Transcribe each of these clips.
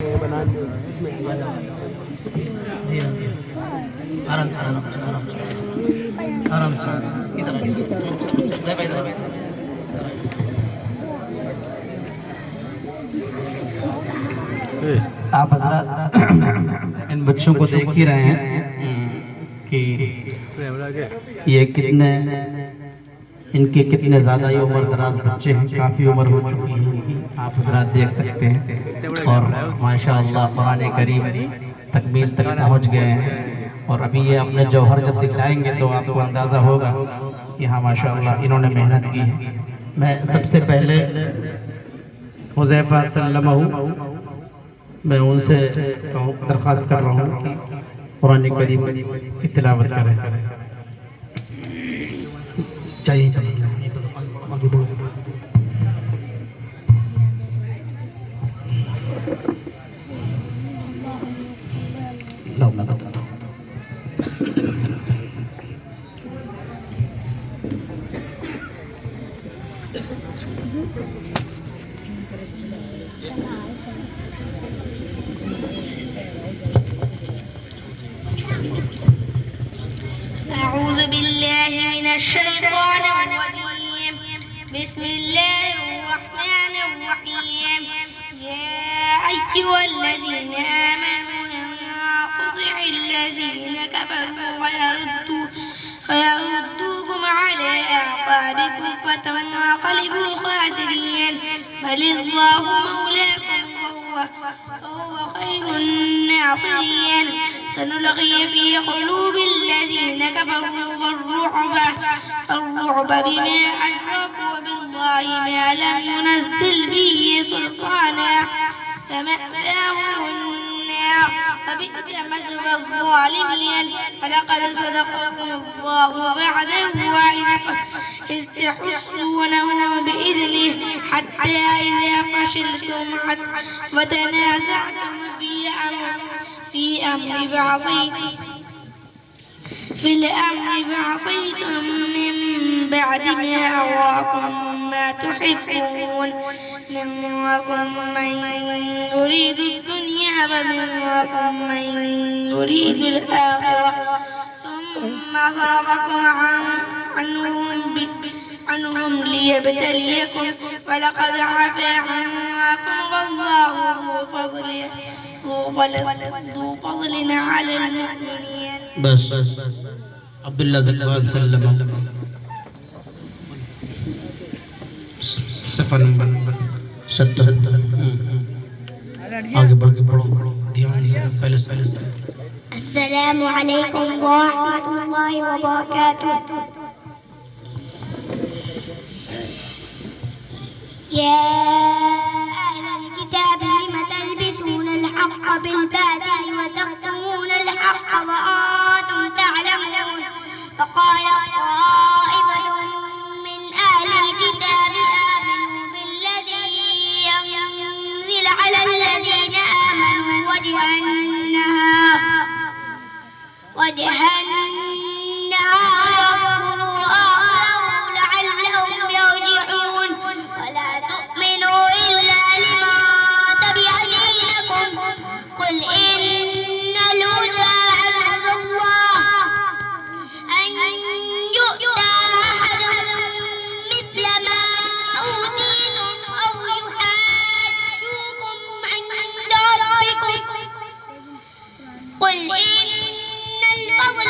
آرام سے ادھر آپ حضرات ان بچوں کو دیکھ ہی رہے ہیں کہ یہ ان کے کتنے زیادہ یہ عمر دراز بچے ہیں، کافی عمر ہو چکی ہے، آپ حضرات دیکھ سکتے ہیں، اور ماشاءاللہ قرآن کریم تکمیل تک پہنچ گئے ہیں، اور ابھی یہ اپنے جوہر جب دکھلائیں گے تو آپ کو اندازہ ہوگا کہ ہاں ماشاءاللہ انہوں نے محنت کی ہے۔ میں سب سے پہلے حذیفہ سلمہ میں ان سے درخواست کر رہا ہوں کہ قرآن کریم کی تلاوت کریں۔ چاہیے أعوذ بالله من الشيطان الرجيم. بسم الله الرحمن الرحيم. يا أيها الذين آمنوا لا تطيعوا الذين كفروا ويردوكم على أعقابكم فتنقلبوا خاسرين. بل الله مولاكم وهو خير الناصرين. سنلقي في قلوب الذين كفروا الرعب بما أشركوا بالله ما لم ينزل به سلطانا فمأواهم النار فبئس مثوى الظالمين. ولقد صدقكم الله وعده إذ تحسونهم بإذنه حتى إذا فشلتم وتنازعتم في الأمر فعصيتم من بعد ما أراكم ما تحبون. منكم من يريد الدنيا ومنكم من يريد الآخرة ثم صرفكم عنهم ليبتليكم ولقد عفا عنكم والله ذو فضل على المؤمنين. بس عبداللہ زکوان سلم صفحہ نمبر 77 آگے بڑھ کے پڑھو دھیان سے پہلے سے السلام علیکم ورحمۃ اللہ وبرکاتہ. يا أهل الكتاب لم تلبسون الحق بالباطل وتكتمون الحق وأنتم تعلمون. فقال طائفة من أهل الكتاب آمنوا بالذي أنزل على الذين آمنوا وجه النهار واكفروا آخره لعلهم يرجعون. ولا تؤمنوا إلا لمن تبع دينكم. قل إن الهدى عند الله أن يؤتى أحد مثل ما أوتيتم أو يحاجوكم عند ربكم. قل إن الفضل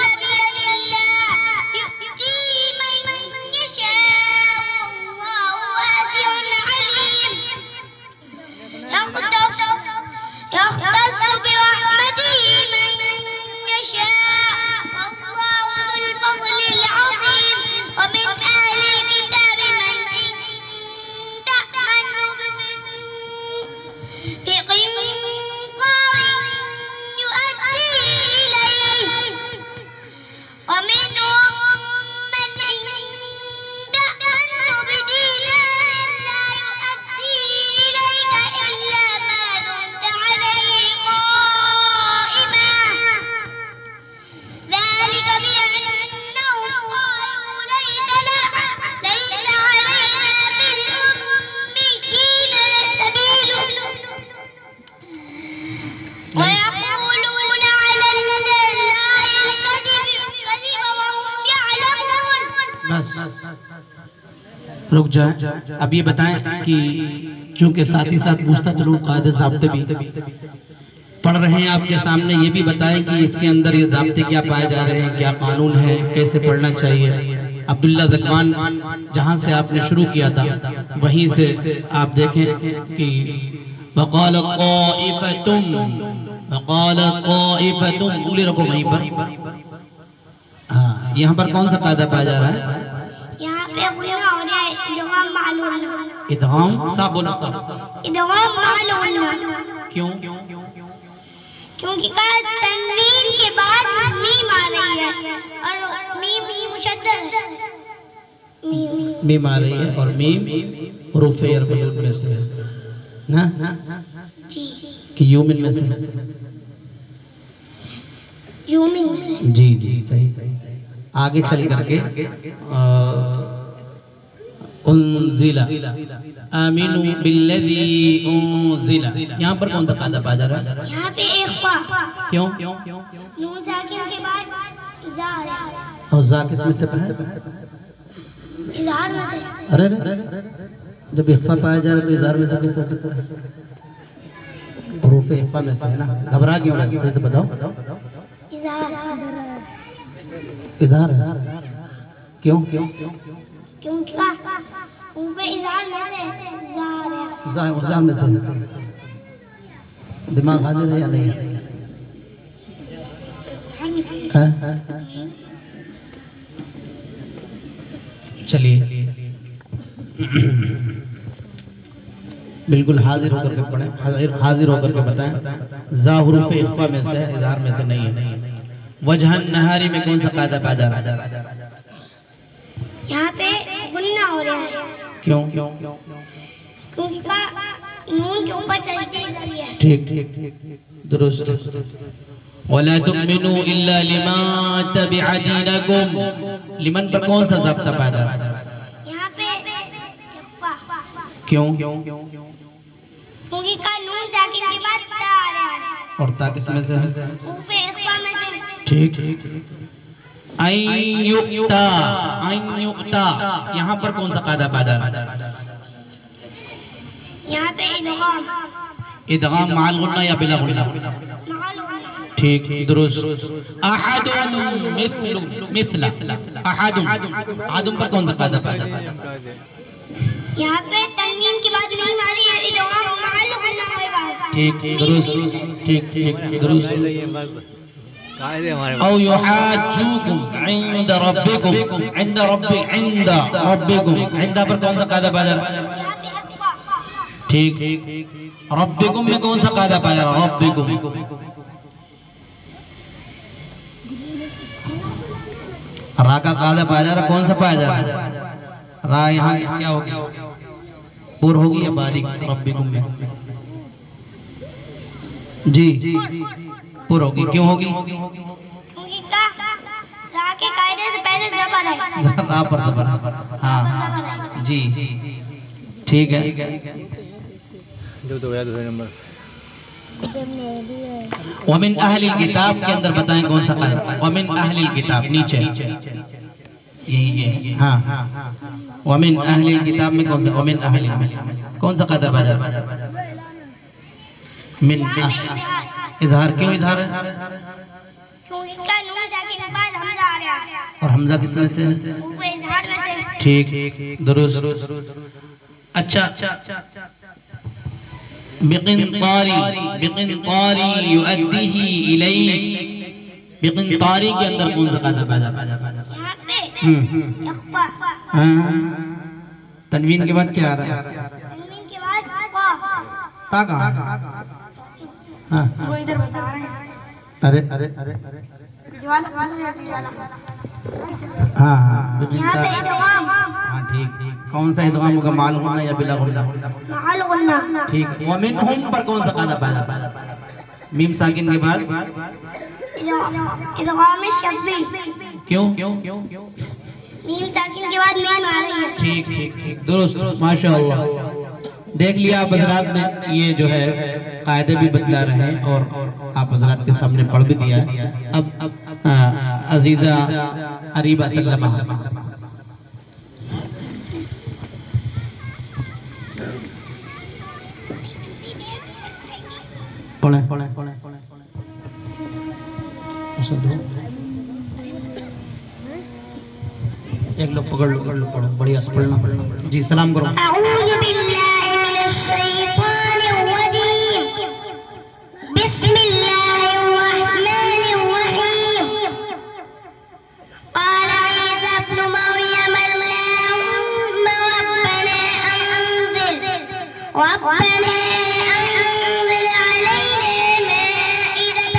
وَيَقُولُونَ عَلَى اللَّهِ الْكَذِبَ وَهُمْ يَعْلَمُونَ. بس رک جائیں. اب یہ بتائیں کہ چونکہ ساتھ ہی ساتھ پوچھتا چلوں قاعدے ضابطے بھی پڑھ رہے ہیں آپ کے سامنے، یہ بھی بتائیں کہ اس کے اندر یہ ضابطے کیا پائے جا رہے ہیں، کیا قانون ہے، کیسے پڑھنا چاہیے. عبداللہ ذکوان جہاں سے آپ نے شروع کیا تھا وہیں سے آپ دیکھیں کہ وقال طائفتم انگلی رکھو وہیں پر. ہاں یہاں پر کون سا قاعدہ پایا جا رہا ہے؟ یہاں پہ غنہ ہو رہا ہے ادغام معلوم. ادغام صاحب بولو صاحب. ادغام معلوم. کیوں؟ کیونکہ تنوین کے بعد میم آ رہی ہے اور میم مشدد ہے. میم آ رہی ہے اور میم حروف اربعین میں سے ہے نا جی کہ یومن میں سے ہے. یومن میں سے. جی جی صحیح. آگے چل کر کے انزل آمنوا بالذی انزل، یہاں پر کون سا قاعدہ پایا جا رہا ہے؟ یہاں پہ اخفاء. کیوں؟ نون ساکن کے بعد زا ہے اور زا کس میں سے ہے؟ اظہار میں سے. ارے جب اخفاء پایا جا رہا ہے تو اظہار میں سے کیسے ہو سکتا ہے؟ حروف اخفاء میں سے ہے نا. گھبرا کیوں رہا ہے؟ صحیح سے بتاؤ. اظہار ہے. کیوں؟ کیونکہ اوپر اظہار میں سے زا ہے. اظہار میں سے دماغ حاضر ہے یا نہیں؟ چلیے بالکل حاضر ہو کر کے پڑھیں، حاضر ہو کر کے بتائیں. زا حروف اخفاء میں سے ہے، اظہار میں سے نہیں ہے. وجہ النہاری میں کون سا قاعدہ پایا جا رہا ہے؟ یہاں پہ غنہ ہو رہا ہے. کیوں؟ کیونکہ نون کے اوپر تشدید ہے. ٹھیک درست. وَلَا تُؤْمِنُوا إِلَّا لِمَا تَبِعَ دِينَكُمْ، لمن پر کون سا ضابطہ پایا جا رہا ہے؟ یہاں پہ اخفاء. کیوں؟ کیونکہ نون ساکن کے بعد تا آ رہا ہے اور تا کس میں سے ہے؟ اوپر اخفاء میں سے. ٹھیک. این یؤتا یہاں پر کون سا قاعدہ پایا جا رہا ہے؟ یہاں پہ ادغام مع الغنہ یا بلا غنہ؟ ٹھیک درست. احد مثل احد پر کون سا قاعدہ پایا جا رہا ہے؟ یہاں پہ تنوین کے بعد میم آ رہی ہے ادغام مع الغنہ ہوگا. ٹھیک درست. درست. او یحاجوکم عند ربکم عند ربکم عند پر کون سا قاعدہ پایا جا رہا ہے؟ ٹھیک. ربکم میں کون سا قاعدہ پایا جا رہا ہے؟ ربکم. را کا قاعدہ پایا جا رہا ہے، کون سا پایا جا رہا ہے؟ را یہاں کیا ہوگی؟ پور ہوگی یا باریک؟ ربکم میں جی پور ہوگی. کیوں ہوگی؟ کیونکہ را کے قاعدے سے پہلے زبر ہے. را پر زبر. ہاں جی ٹھیک ہے. ومن اہل الکتاب کے اندر بتائیں کون سا قاعدہ؟ ومن اہل الکتاب نیچے یہ ہاں ومن اہل الکتاب میں کون سا؟ ومن اہل کون سا قاعدہ پایا جا رہا ہے؟ من اظہار. کیوں اظہار ہے؟ کیونکہ نون ساکن کے بعد حمزہ آ رہا ہے اور حمزہ کس میں سے ہے؟ اوپر اظہار میں سے. ٹھیک درست. اچھا بقنطاری یؤدیہ الیک، بقنطاری کے اندر کون سا قاعدہ پایا جا رہا ہے؟ یہاں پہ اخفاء. تنوین کے بعد کیا آ رہا ہے؟ تنوین کے بعد قاف. تا کہاں؟ وہ ادھر بتا رہے ہیں. ارے ہاں یہاں پہ ادغام. ہاں ٹھیک. کون سا ادغام ہوگا؟ مع الغنہ یا بلا غنہ؟ مع الغنہ. ٹھیک. ومنہم پر کون سا قاعدہ پایا جا رہا ہے؟ میم ساکن کے بعد ادغام شبی. کیوں؟ میم ساکن کے بعد میم آ رہی ہے. ٹھیک درست. ماشاءاللہ دیکھ لیا آپ حضرات نے یہ جو ہے قاعدے بھی بتلا رہے ہیں اور آپ حضرات کے سامنے پڑھ بھی دیا ہے. اب عزیزہ عریبہ سلمہ ایک لوگ پکڑ لو پڑھو بڑی اس پڑھنا. جی سلام کرو. اعوذ باللہ من الشیطان الرجیم بسم اللہ الرحمن الرحیم قال عیسی ابن مریم اللہم ربنا انزل علینا مائدة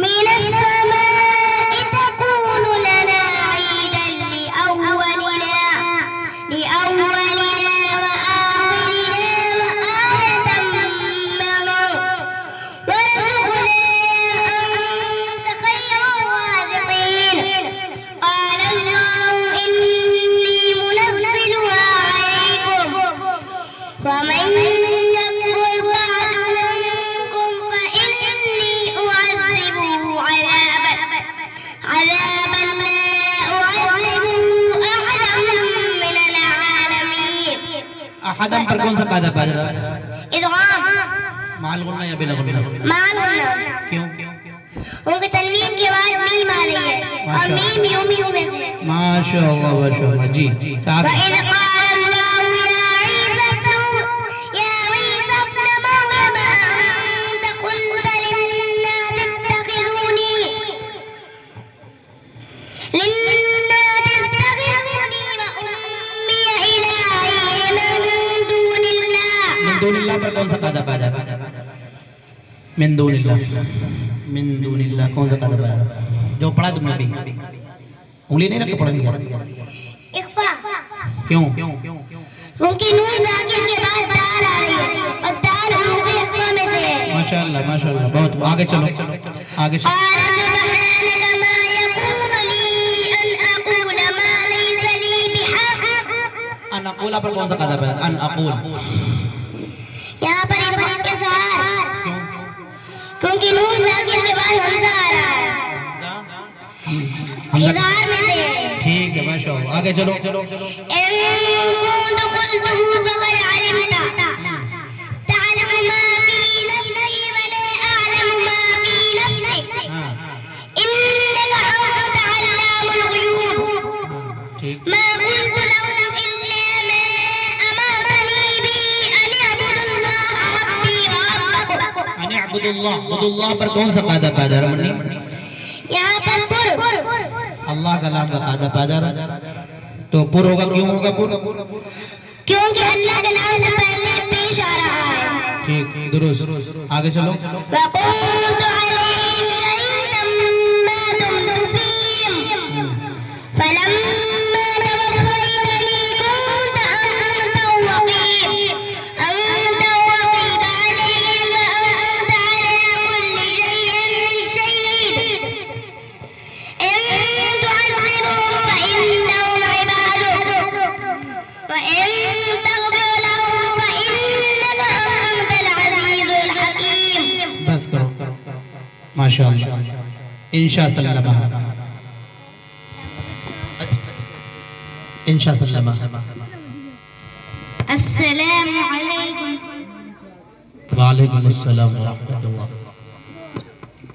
من السماء تكون لنا عيدا لأولنا وآخرنا وآية منك وارزقنا أنت خير الرازقين قال الله إني منزلها عليكم فمن يكفر بعد منكم فإني أعذبه عذابا لا أعذبه أحدا من العالمين. احدم پر کون سا قاعدہ پا جا رہا ہے؟ ادغام مع الغنہ یا بلا غنہ؟ مع الغنہ. کیوں؟ ان کے تنوین کے بعد میم آ رہی ہے اور میم یومین میں سے. ماشاءاللہ ماشاءاللہ. جی وَإِذْ قَالَ اللَّهُ يَا عِيسَى ابْنَ مَرْيَمَ أَأَنْتَ قُلْتَ لِلنَّاسِ اتَّخِذُونِي وَأُمِّيَ إِلَٰهَيْنِ مِن دُونِ اللَّهِ. من دون اللہ پر کون سا قاعدہ پا جا رہا ہے؟ من دون اللہ. من دون اللہ کون سا قاعدہ پا جا رہا ہے؟ جو پڑھا تم نے بھی انگلی نہیں رکھ کے پڑھنی ہے. اخفا کیوں؟ کیونکہ نون ساکن کے بعد دال آ رہی ہے اور دال حروف اخفا میں سے ہے. ماشاءاللہ ماشاءاللہ. بہت آگے چلو آگے چلو. قال سبحانك ما يكون لي أن أقول ما ليس لي بحق. ان اقول پر کون سا قاعدہ پا جا رہا ہے؟ ان اقول. یہاں پر ادغام کے ساتھ کیونکہ نون ساکن کے بعد حمزہ آ رہا ہے اظہار میں سے. ٹھیک ہے ماشاءاللہ. آگے چلو. إن كنت قلته فقد علمت تعلم ما في نفسي ولا أعلم ما في نفسك إنك أنت علام الغيوب. ما قلت لهم إلا ما أمرتني به أن اعبدوا الله ربي وربكم. ان اعبدوا اللہ. عبد اللہ پر کون سا قاعدہ پا جا رہا ہے؟ یہاں پر پر اللہ کا نام کا قاعدہ پا جا رہا ہے. تو پر ہوگا. کیوں ہوگا پر؟ کیونکہ اللہ کے نام سے پہلے پیش آ رہا ہے. ٹھیک درست. آگے چلو. وَكُنْتُ عَلَيْهِمْ شَهِيدًا مَا دُمْتُ فِيهِمْ فَلَمَّا تَوَفَّيْتَنِي كُنْتَ أَنْتَ الرَّقِيبَ عَلَيْهِمْ وَأَنْتَ عَلَى كُلِّ شَيْءٍ شَهِيدٌ. إِن تُعَذِّبْهُمْ فَإِنَّهُمْ عِبَادُكَ وَإِن تَغْفِرْ لَهُمْ فَإِنَّكَ أَنْتَ الْعَزِيزُ الْحَكِيمُ. بس کرو. ماشاءاللہ. انشاء سلمہ. انشاء سلمہ. السلام علیکم. وعلیکم السلام ورحمۃ اللہ.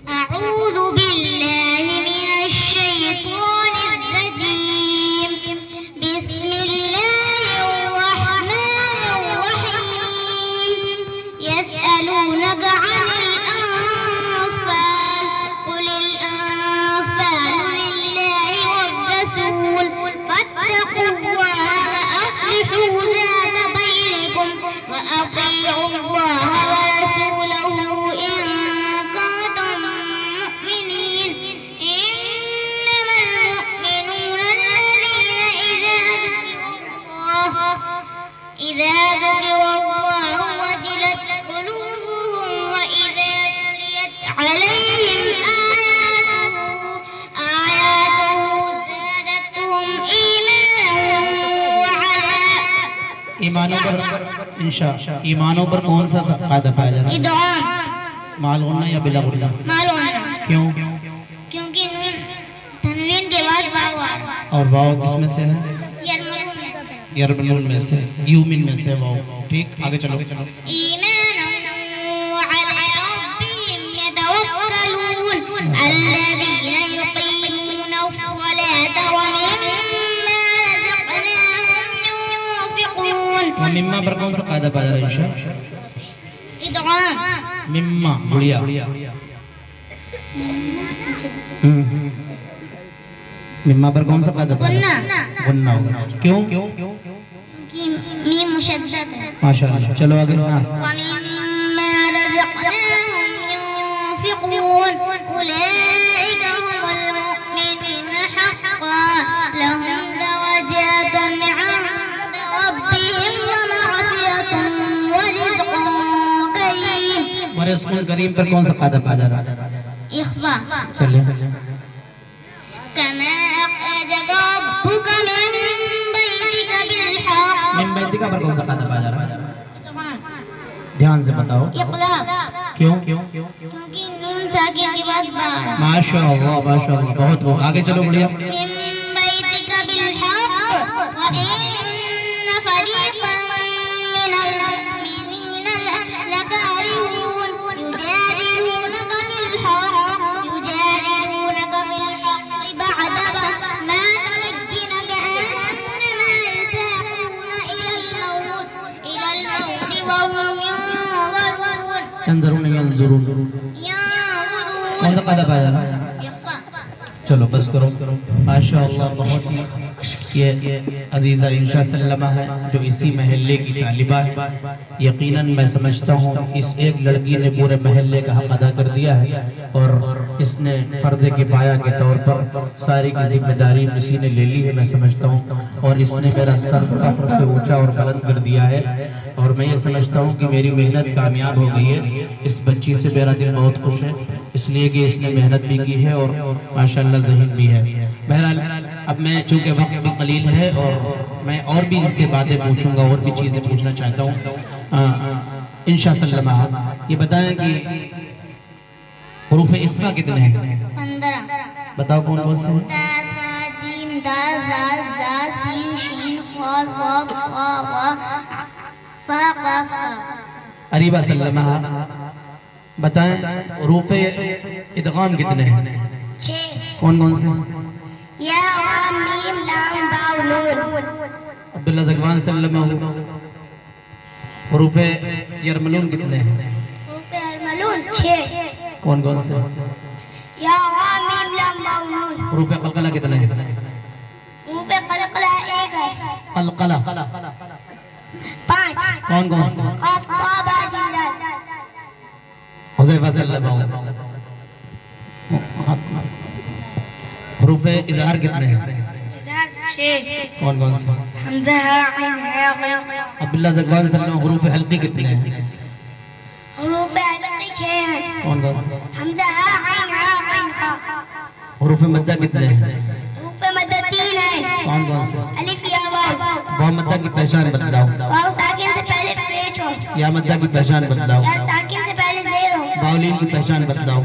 أعوذ بالله من الشيطان الرجيم بسم الله الرحمن الرحيم يسألونك عن الأنفال قل الأنفال لله والرسول فاتقوا الله وأصلحوا ذات بينكم وأطيعوا الله ورسوله إن ایمانوں پر انشاء ایمانوں پر کون سا قاعدہ پایا جا رہا ہے؟ ادغام مال غنہ یا بلا غنہ؟ مال غنہ، کیوں؟ کیونکہ نون تنوین کے بعد واو آ رہا ہے، اور واو کس میں سے ہے؟ یرملون میں، یرملون میں سے، یومن میں سے واو. ٹھیک آگے چلو. ایمانا وعلی ربهم یتوکلون الذین یقیمون الصلاة ومما رزقناهم ينفقون. مما پر کون سا قاعدہ پایا جا رہا ہے انشاء؟ ادغام مما بڑھیا. مما پر کون سا قاعدہ پایا جا رہا ہے؟ غنہ ہوگا. کیوں؟ کی میم مشدد ہے. ماشاءاللہ. چلو آگے. وَمِمَّا رَزَقْنَاهُمْ يُنْفِقُونَ أُولَئِكَ هُمُ الْمُؤْمِنُونَ حَقًّا لَهُمْ دَرَجَاتٌ عِندَ رَبِّهِمْ وَمَغْفِرَةٌ وَرِزْقٌ كَرِيمٌ. ورزق کریم پر کون سا قاعدہ پایا جا رہا ہے؟ اخفاء. چلے. كما أخرجك ربك من بيتك بالحق. من بیتکا پر کون سا قاعدہ پایا جا رہا ہے؟ ادغام دھیان سے بتاؤ. اقلاب، کیوں؟ کیونکہ نون ساکن کے بعد با آ رہا ہے. ماشاءاللہ ماشاءاللہ بہت خوب. آگے چلو بڑھیا. من بيتك بالحق وإن فريقا من المؤمنين لكارهون يجادلونك بالحق بعد ما تبين كأنما يساقون إلى الموت وهم ينظرون ينظرون. کون سا قاعدہ پایا جا رہا ہے؟ چلو بس کرو. ماشاءاللہ بہت ہی یہ عزیزہ انشاء سلمہ ہے جو اسی محلے کی طالبہ ہے. یقیناً میں سمجھتا ہوں اس ایک لڑکی نے پورے محلے کا حق ادا کر دیا ہے اور اس نے فرض کفایہ کے طور پر ساری کی ذمہ داری اسی نے لے لی ہے میں سمجھتا ہوں. اور اس نے میرا سر فخر سے اونچا اور بلند کر دیا ہے اور میں یہ سمجھتا ہوں کہ میری محنت کامیاب ہو گئی ہے. اس بچی سے میرا دل بہت خوش ہے اس لیے کہ اس نے محنت بھی کی ہے اور ماشاءاللہ ذہین بھی ہے. بہرحال اب میں چونکہ وقت بھی قلیل ہے اور میں اور بھی ان سے باتیں پوچھوں گا اور بھی چیزیں پوچھنا چاہتا ہوں. انشاء سلمہ یہ بتائیں کہ حروف اخفا کتنے ہیں؟ 15. بتاؤ کون کون سے ہیں؟ تا ثا جیم دال ذال زا سین شین خا واو قا وا فا قاف قاف. اریبہ سلمہ بتائیں حروف ادغام کتنے ہیں؟ 6. کون کون سے؟ یا وا میم لام واو نون. عبداللہ زکوان سلمہ حروف یرملون کتنے ہیں؟ حروف یرملون 6. کون کون سے؟ یا وا میم لام واو نون. حروف قلقلہ کتنے ہیں؟ حروف قلقلہ 1 ہے. قلقلہ 5. کون کون سے؟ قاف قا با جیم دال. حذیفہ سلمہ حروف اظہار کتنے ہیں؟ 6. کون کون سے؟ حمزہ عین ہا غین. عبداللہ زکوان سلمہ حروف حلقی کتنے ہیں؟ حروف حلقی 6 ہیں. کون کون سے؟ حمزہ عین ہا غین خا. حروف مدہ کتنے ہیں؟ حروف مدہ 3 ہیں. کون کون سے؟ الف یا واو. واو مدہ کی پہچان بتلاؤ. واو ساکن سے پہلے پیش ہو. یا مدہ کی پہچان بتلاؤ. یا ساکن سے پہلے زیر ہو. باولین کی پہچان بتلاؤ.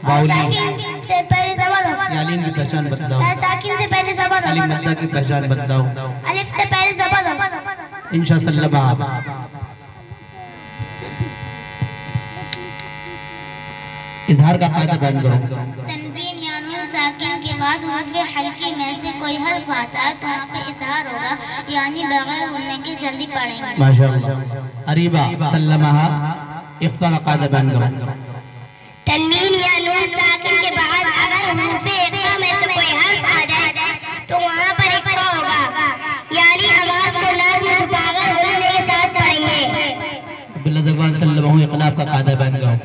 باولین. ساکن سے پہلے زبر ہو. یا لین کی پہچان بتلاؤ. یا ساکن سے پہلے زبر الف ہو. مدہ کی پہچان بتلاؤ. الف سے پہلے زبر ہو. انشاء سلمہ اظہار کا قاعدہ بیان کرو. تنوین یا نون ساکن کے بعد حروف حلقی میں سے کوئی حرف آ جائے تو وہاں پہ اظہار ہوگا یعنی بغیر غننے کے جلدی پڑھیں گے. ماشاءاللہ. اریبہ سلمہ اخفا کا قاعدہ بیان کرو. تنوین یا نون ساکن کے بعد اگر حروف اخفا میں سے کوئی حرف آ جائے تو وہاں پر اخفا ہوگا یعنی آواز کو نرم چھپا کر غننے کے ساتھ پڑھیں گے. عبداللہ زکوان سلمہ اقلاب کا قاعدہ بیان کرو.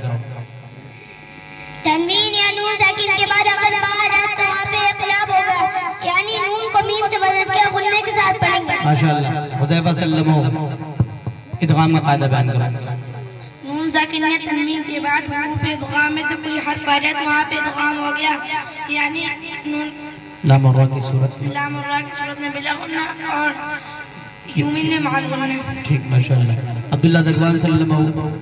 تنوین یا نون ساکن کے بعد اگر با آ جائے تو وہاں پہ اقلاب ہوگا یعنی نون کو میم سے بدل کے غننے کے ساتھ پڑھیں گے. ماشاءاللہ. حذیفہ سلمہ ادغام کا قاعدہ بیان کرو. نون ساکن میں تنوین کے بعد حروف ادغام میں سے کوئی حرف آ جائے تو وہاں پہ ادغام ہو گیا یعنی نون لام اور را کی صورت میں لام اور را کی صورت میں بلا غنہ اور يمن مع الغنى. ٹھیک ماشاء اللہ. عبداللہ دغوان صلی اللہ علیہ وسلم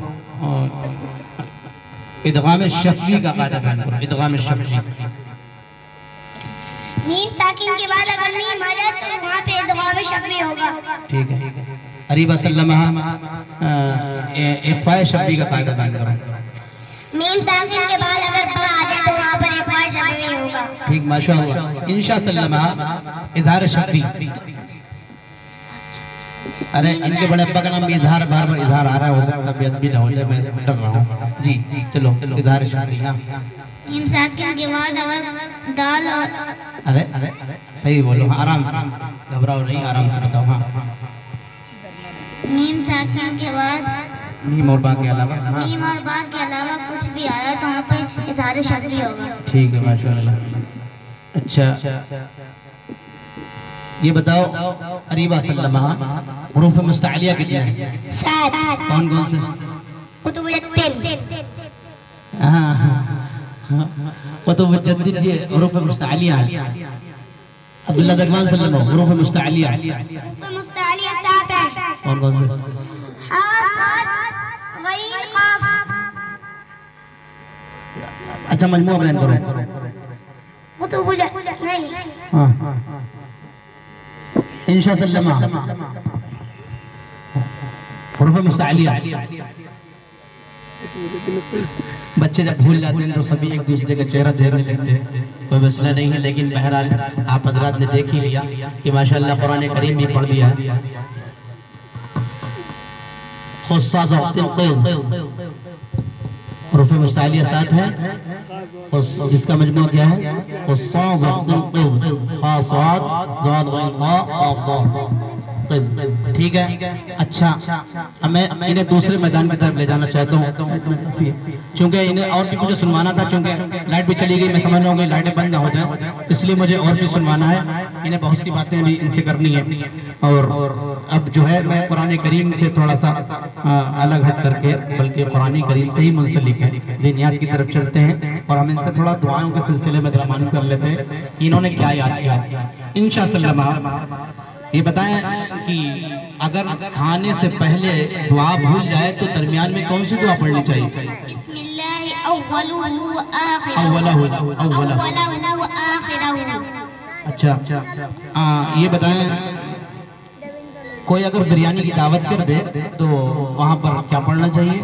ادغام شفوی کا قاعدہ بیان کرو. ادغام شفوی. میم ساکن کے بعد اگر میم آ جائے تو وہاں پہ ادغام شفوی ہوگا. ٹھیک ہے. عریبہ صلی اللہ علیہ وسلم اخفاء شفوی کا قاعدہ بیان کرو. میم ساکن کے بعد اگر با آ جائے تو وہاں پر اخفاء شفوی ہوگا. ٹھیک ماشاء اللہ. انشاء صلی اللہ علیہ وسلم اظہار شفوی. ارے ان کے بڑے ابا کا نام بھی اظہار بار بار اظہار آ رہا ہے, ہو سکتا طبیعت بھی نہ ہو جائے, میں ڈر رہا ہوں. جی چلو اظہار شفوی. ہاں میم ساکن کے بعد اگر دال اور ارے صحیح بولو, آرام سے, گھبراؤ نہیں, آرام سے بتاؤ. ہاں میم ساکن کے بعد میم اور با کے علاوہ. ہاں میم اور با کے علاوہ کچھ بھی آیا تو وہاں پہ اظہار شفوی ہوگا. ٹھیک ہے ماشاء اللہ. اچھا یہ بتاؤ عریبہ صلی اللہ علیہ وسلم حروف مستعلیہ کتنے ہیں؟ 7. کون کون سے؟ قطب الدین. ہاں قطب الجدید یہ حروف مستعلیہ ہیں. عبداللہ دغوان صلی اللہ علیہ وسلم حروف مستعلیہ. حروف مستعلیہ 7 ہے. کون کون سے؟ حا صاد غین قاف. اچھا مجموعہ بیان کرو. قطب نہیں ہاں انشاء صلی اللہ علیہ وسلم حروف مستعلیہ. بچے جب بھول جاتے ہیں تو سبھی ایک دوسرے کا چہرہ دیکھنے لگتے ہیں, کوئی مسئلہ نہیں ہے, لیکن بہرحال آپ حضرات نے دیکھ ہی لیا کہ ماشاءاللہ قرآن کریم بھی پڑھ دیا. خصاص وقت القیض حروف مستعلیہ 7 ہے, جس کا مجموعہ کیا ہے؟ خصاص وقت القیض خاصات ضاد غین قاف قاف ضاد. ٹھیک ہے. اچھا اب میں انہیں دوسرے میدان کی طرف لے جانا چاہتا ہوں, چونکہ انہیں اور بھی مجھے سنوانا تھا. چونکہ لائٹ بھی چلی گئی, میں سمجھ رہا ہوں کہ لائٹیں بند نہ ہو جائیں, اس لیے مجھے اور بھی سنوانا ہے. انہیں بہت سی باتیں بھی ان سے کرنی ہیں. اور اب جو ہے میں قرآن کریم سے تھوڑا سا الگ ہٹ کر کے, بلکہ قرآن کریم سے ہی منسلک ہے, دینیات کی طرف چلتے ہیں اور ہم ان سے تھوڑا دعاؤں کے سلسلے میں معلوم کر لیتے ہیں انہوں نے کیا یاد کیا. انشاء اللہ یہ بتائیں کہ اگر کھانے سے پہلے دعا بھول جائے تو درمیان میں کون سی دعا پڑھنی چاہیے؟ بسم اللہ اولہ آخرہ. اچھا یہ بتائیں کوئی اگر بریانی کی دعوت کر دے تو وہاں پر کیا پڑھنا چاہیے؟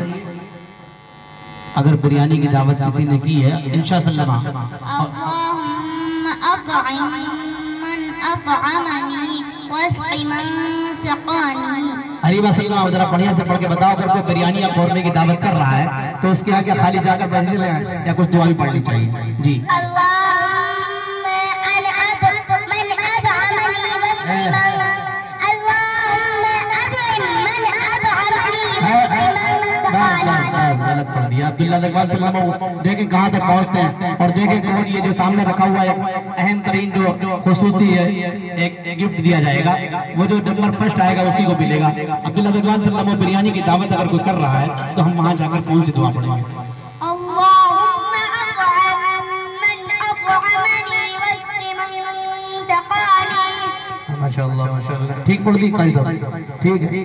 اگر بریانی کی دعوت کسی نے کی ہے انشاء اللہ اللہم اطعم من اطعمنی واسق من سقانی. عریبہ صلی اللہ علیہ وسلم بڑھیا سے پڑھ کے بتاؤ, اگر کوئی بریانی یا قورمے کی دعوت کر رہا ہے تو اس کے آگے خالی جا کر پیسے چلے ہیں یا کچھ دعا بھی پڑھنی چاہیے؟ جی اللہم انعت من اطعمنی واسق من اللہم اطعم من اطعمنی واسق من سقانی. غلط پڑھ دیا. عبداللہ دغوان صلی اللہ علیہ وسلم دیکھیں کہاں تک پہنچتے ہیں اور دیکھیں کون یہ جو سامنے رکھا ہوا ہے اہم ترین جو خصوصی ہے ایک گفٹ دیا جائے گا, وہ جو نمبر فرسٹ آئے گا اسی کو ملے گا. عبداللہ دغوان صلی اللہ علیہ وسلم بریانی کی دعوت اگر کوئی کر رہا ہے تو ہم وہاں جا کر کون سی دعا پڑھیں گے؟ اللہم اطعم من اطعمنی واسق من سقانی. ماشاءاللہ ماشاءاللہ ٹھیک پڑھ دی قاری صاحب. ٹھیک ہے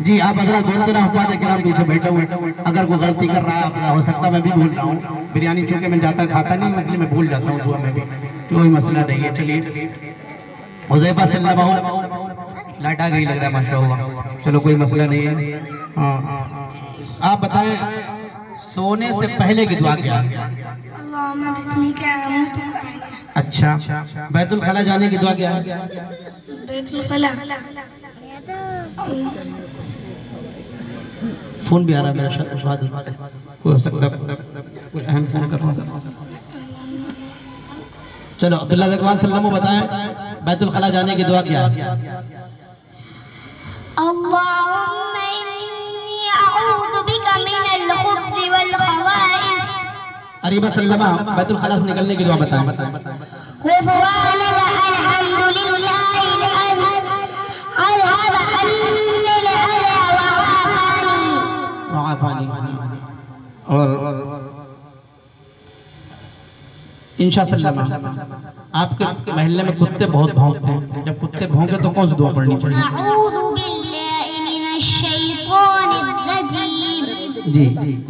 جی. آپ حضرات بولتے رہے, حفاظ کرام پیچھے بیٹھے ہوئے, اگر کوئی غلطی کر رہا ہے ہو سکتا میں بھی بھول رہا ہوں. بریانی چونکہ میں جاتا کھاتا نہیں ہوں اس لیے میں بھول جاتا ہوں دعا میں بھی, کوئی مسئلہ نہیں ہے. چلیے حذیفہ صلی اللہ علیہ وسلم لائٹ آ گئی لگ رہا ہے ماشاءاللہ. چلو کوئی مسئلہ نہیں ہے. آپ بتائیں سونے سے پہلے کی دعا کیا ہے؟ اللہم بسمک آمنت. اچھا بیت الخلا جانے کی دعا کیا ہے؟ بیت الخلا فون بھی آ رہا ہے میرا شاید کوئی ہو سکتا کوئی اہم فون کر رہا ہوں. چلو عبداللہ دغوان صلی اللہ علیہ وسلم بتائیں بیت الخلا جانے کی دعا کیا ہے؟ اللہم انی اعوذ بک من الخبث والخبائث. عریبہ صلی اللہ علیہ وسلم بیت الخلا سے نکلنے کی دعا بتائیں. غفرانک الحمدللہ اذهب عني الأذى وعافانی. اور انشاء اللہ آپ کے محلے میں کتے بہت بھونکتے ہیں، جب کتے بھونکے تو کون سی دعا پڑھنی چاہیے؟ اعوذ باللہ من الشیطان الرجیم. جی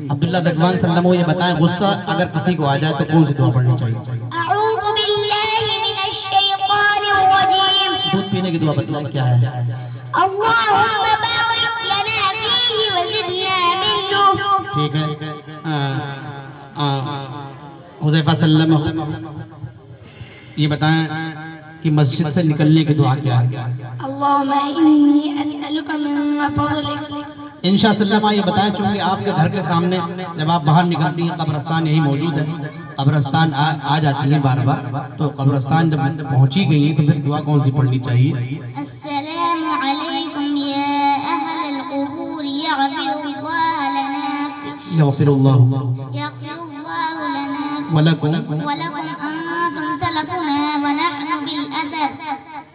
عبداللہ دگوان صلی اللہ علیہ وسلم یہ بتائیں غصہ اگر کسی کو آ جائے تو کون سی دعا پڑھنی چاہیے؟ اعوذ باللہ من الشیطان الرجیم. دودھ پینے کی دعا بتلائیں کیا ہے؟ اللہم بارک لنا فیہ وزدنا منہ. ٹھیک ہے. حذیفہ صلی اللہ علیہ وسلم یہ بتائیں کہ مسجد سے نکلنے کی دعا کیا ہے؟ اللہم انی اسألک من فضلک. انشاء اللہ یہ بتائیں چونکہ آپ کے گھر کے سامنے جب آپ باہر نکلتی ہیں قبرستان یہی موجود ہے، قبرستان آ جاتی ہیں بار بار، تو قبرستان جب پہنچی گئی ہیں تو پھر دعا کون سی پڑھنی چاہیے؟ السلام علیکم یا اہل القبور یغفر اللہ لنا یغفر اللہ لنا ولکم. ولکم انتم سلفنا ونحن بالاثر.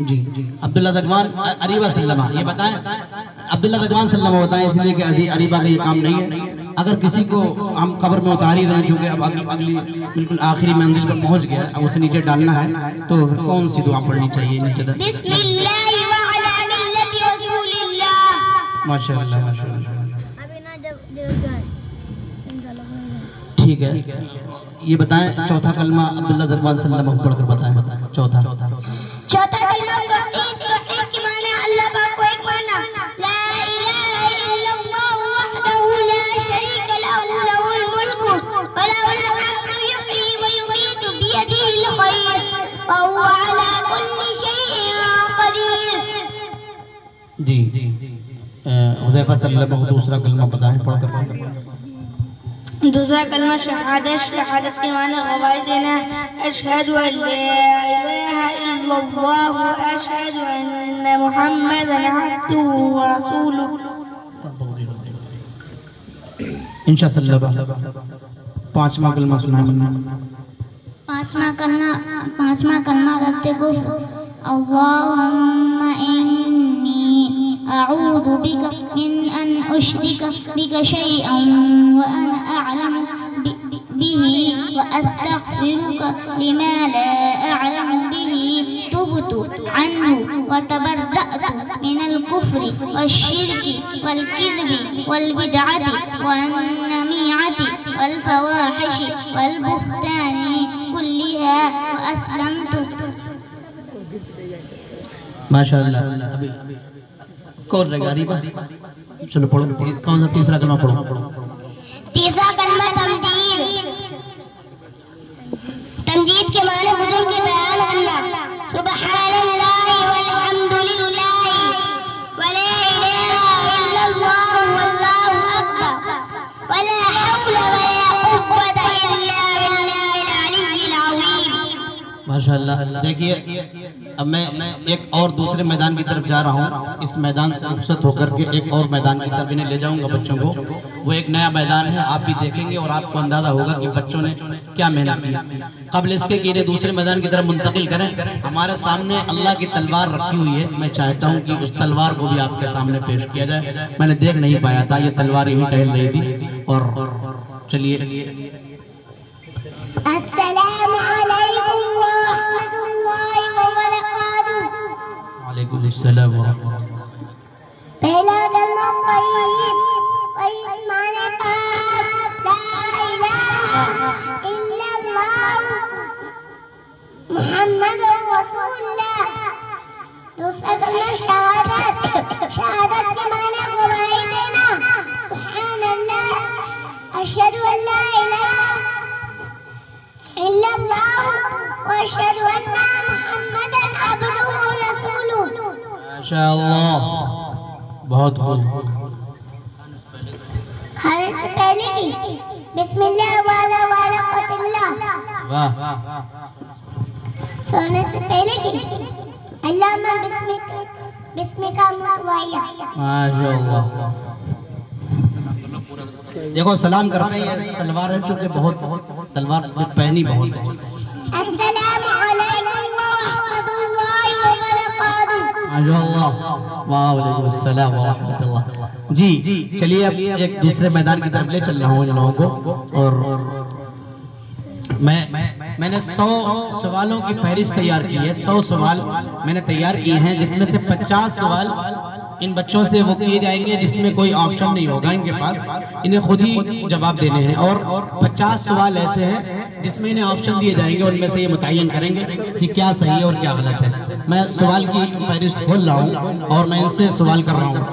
جی عبداللہ دگوان عریبہ سلمہ یہ بتائیں، عبداللہ دگوان سلمہ بتائیں اس لیے کہ عزیز عریبہ کا یہ کام نہیں ہے. اگر کسی کو ہم قبر میں اتار ہی رہے ہیں چونکہ اب اگلی بالکل آخری منزل پر پہنچ گیا اب اسے نیچے ڈالنا ہے تو کون سی دعا پڑھنی چاہیے نیچے در؟ بسم اللہ وعلی ملت رسول اللہ. ماشاء اللہ ماشاء اللہ. ٹھیک ہے یہ بتائیں چوتھا کلمہ عبداللہ دگوان صلی اللہ علیہ وسلم پڑھ کر بتائیں. چوتھا کلمہ توحید کے معنی اللہ پاک کو ایک معنی لا الہ الا اللہ وحدہ لا شریک لہ لہ الملک ولہ الحمد یحیی ویمیت بیدہ الخیر وہو علی کل شیء قدیر. جی حذیفہ صلی اللہ علیہ وسلم دوسرا کلمہ بتائیں پڑھ کر. دوسرا کلمہ شہادت کے معنی گواہی دینا. اشہد ان لا الہ الا اللہ اشہد ان محمد عبدہ ورسولہ. انشاء اللہ پانچواں کلمہ سنائیں. پانچواں کلمہ رد کفر. اللہم انی اعوذ بک من ان اشرک بک شیئا وانا اعلم به واستغفرک لما لا اعلم به. تبت عنه وتبرأت من الكفر والشرك والكذب والبدعة والنميعة والفواحش والبهتان كلها وأسلمت. ماشاء اللہ. کون رہ گیا عریبہ؟ چلو پڑھو کون سا تیسرا کلمہ پڑھو. تیسرا کلمہ تمجید. تمجید کے معنی بزرگ کے بیان کرنا. سبحان اللہ والحمد للہ ولا الہ الا اللہ واللہ اکبر ولا حول ولا قوة الا باللہ العلی العظیم. ماشاء اللہ. دیکھیے اب میں ایک اور دوسرے میدان کی طرف جا رہا ہوں. اس میدان سے رخصت ہو کر کے ایک اور میدان کی طرف انہیں لے جاؤں گا بچوں کو. وہ ایک نیا میدان ہے آپ بھی دیکھیں گے اور آپ کو اندازہ ہوگا کہ بچوں نے کیا محنت کی. قبل اس کے کہ انہیں دوسرے میدان کی طرف منتقل کریں ہمارے سامنے اللہ کی تلوار رکھی ہوئی ہے. میں چاہتا ہوں کہ اس تلوار کو بھی آپ کے سامنے پیش کیا جائے. میں نے دیکھ نہیں پایا تھا یہ تلوار یوں ٹہل رہی تھی. اور چلیے السلام علیکم ورحمۃ اللہ وبرکاتہ. وعلیکم السلام ورحمۃ اللہ. پہلا کلمہ طیب. طیب معنی پاک. لا الہ الا اللہ محمد رسول اللہ. دوسرا کلمہ شہادت. شہادت کے معنی گواہی دینا. سبحان اللہ اشہد ان لا الہ الا اللہ واشہد ان محمدا عبدہ ورسولہ. ماشاء اللہ بہت خوب. کھانے سے پہلے کی بسم اللہ والا برکت اللہ. واہ. سونے سے پہلے کی اللہم بسمک متویا. ماشاء اللہ. دیکھو سلام کرتے ہیں تلوار ہے چونکہ بہت تلوار پہنی بہت ہے. السلام علیکم ورحمۃ اللہ وبرکاتہ. ماشاء اللہ. وعلیکم السلام ورحمۃ اللہ. جی چلیے اب ایک دوسرے میدان کی طرف لے چل رہا ہوں ان لوگوں کو. اور میں نے 100 سوالوں کی فہرست تیار کی ہے. 100 سوال میں نے تیار کیے ہیں جس میں سے 50 سوال ان بچوں سے وہ کیے جائیں گے جس میں کوئی آپشن نہیں ہوگا ان کے پاس, انہیں خود ہی جواب دینے ہیں. اور 50 سوال ایسے ہیں جس میں انہیں آپشن دیے جائیں گے, ان میں سے یہ متعین کریں گے کہ کیا صحیح ہے اور کیا غلط ہے. میں سوال کی فہرست کھول رہا ہوں اور میں ان سے سوال کر رہا ہوں.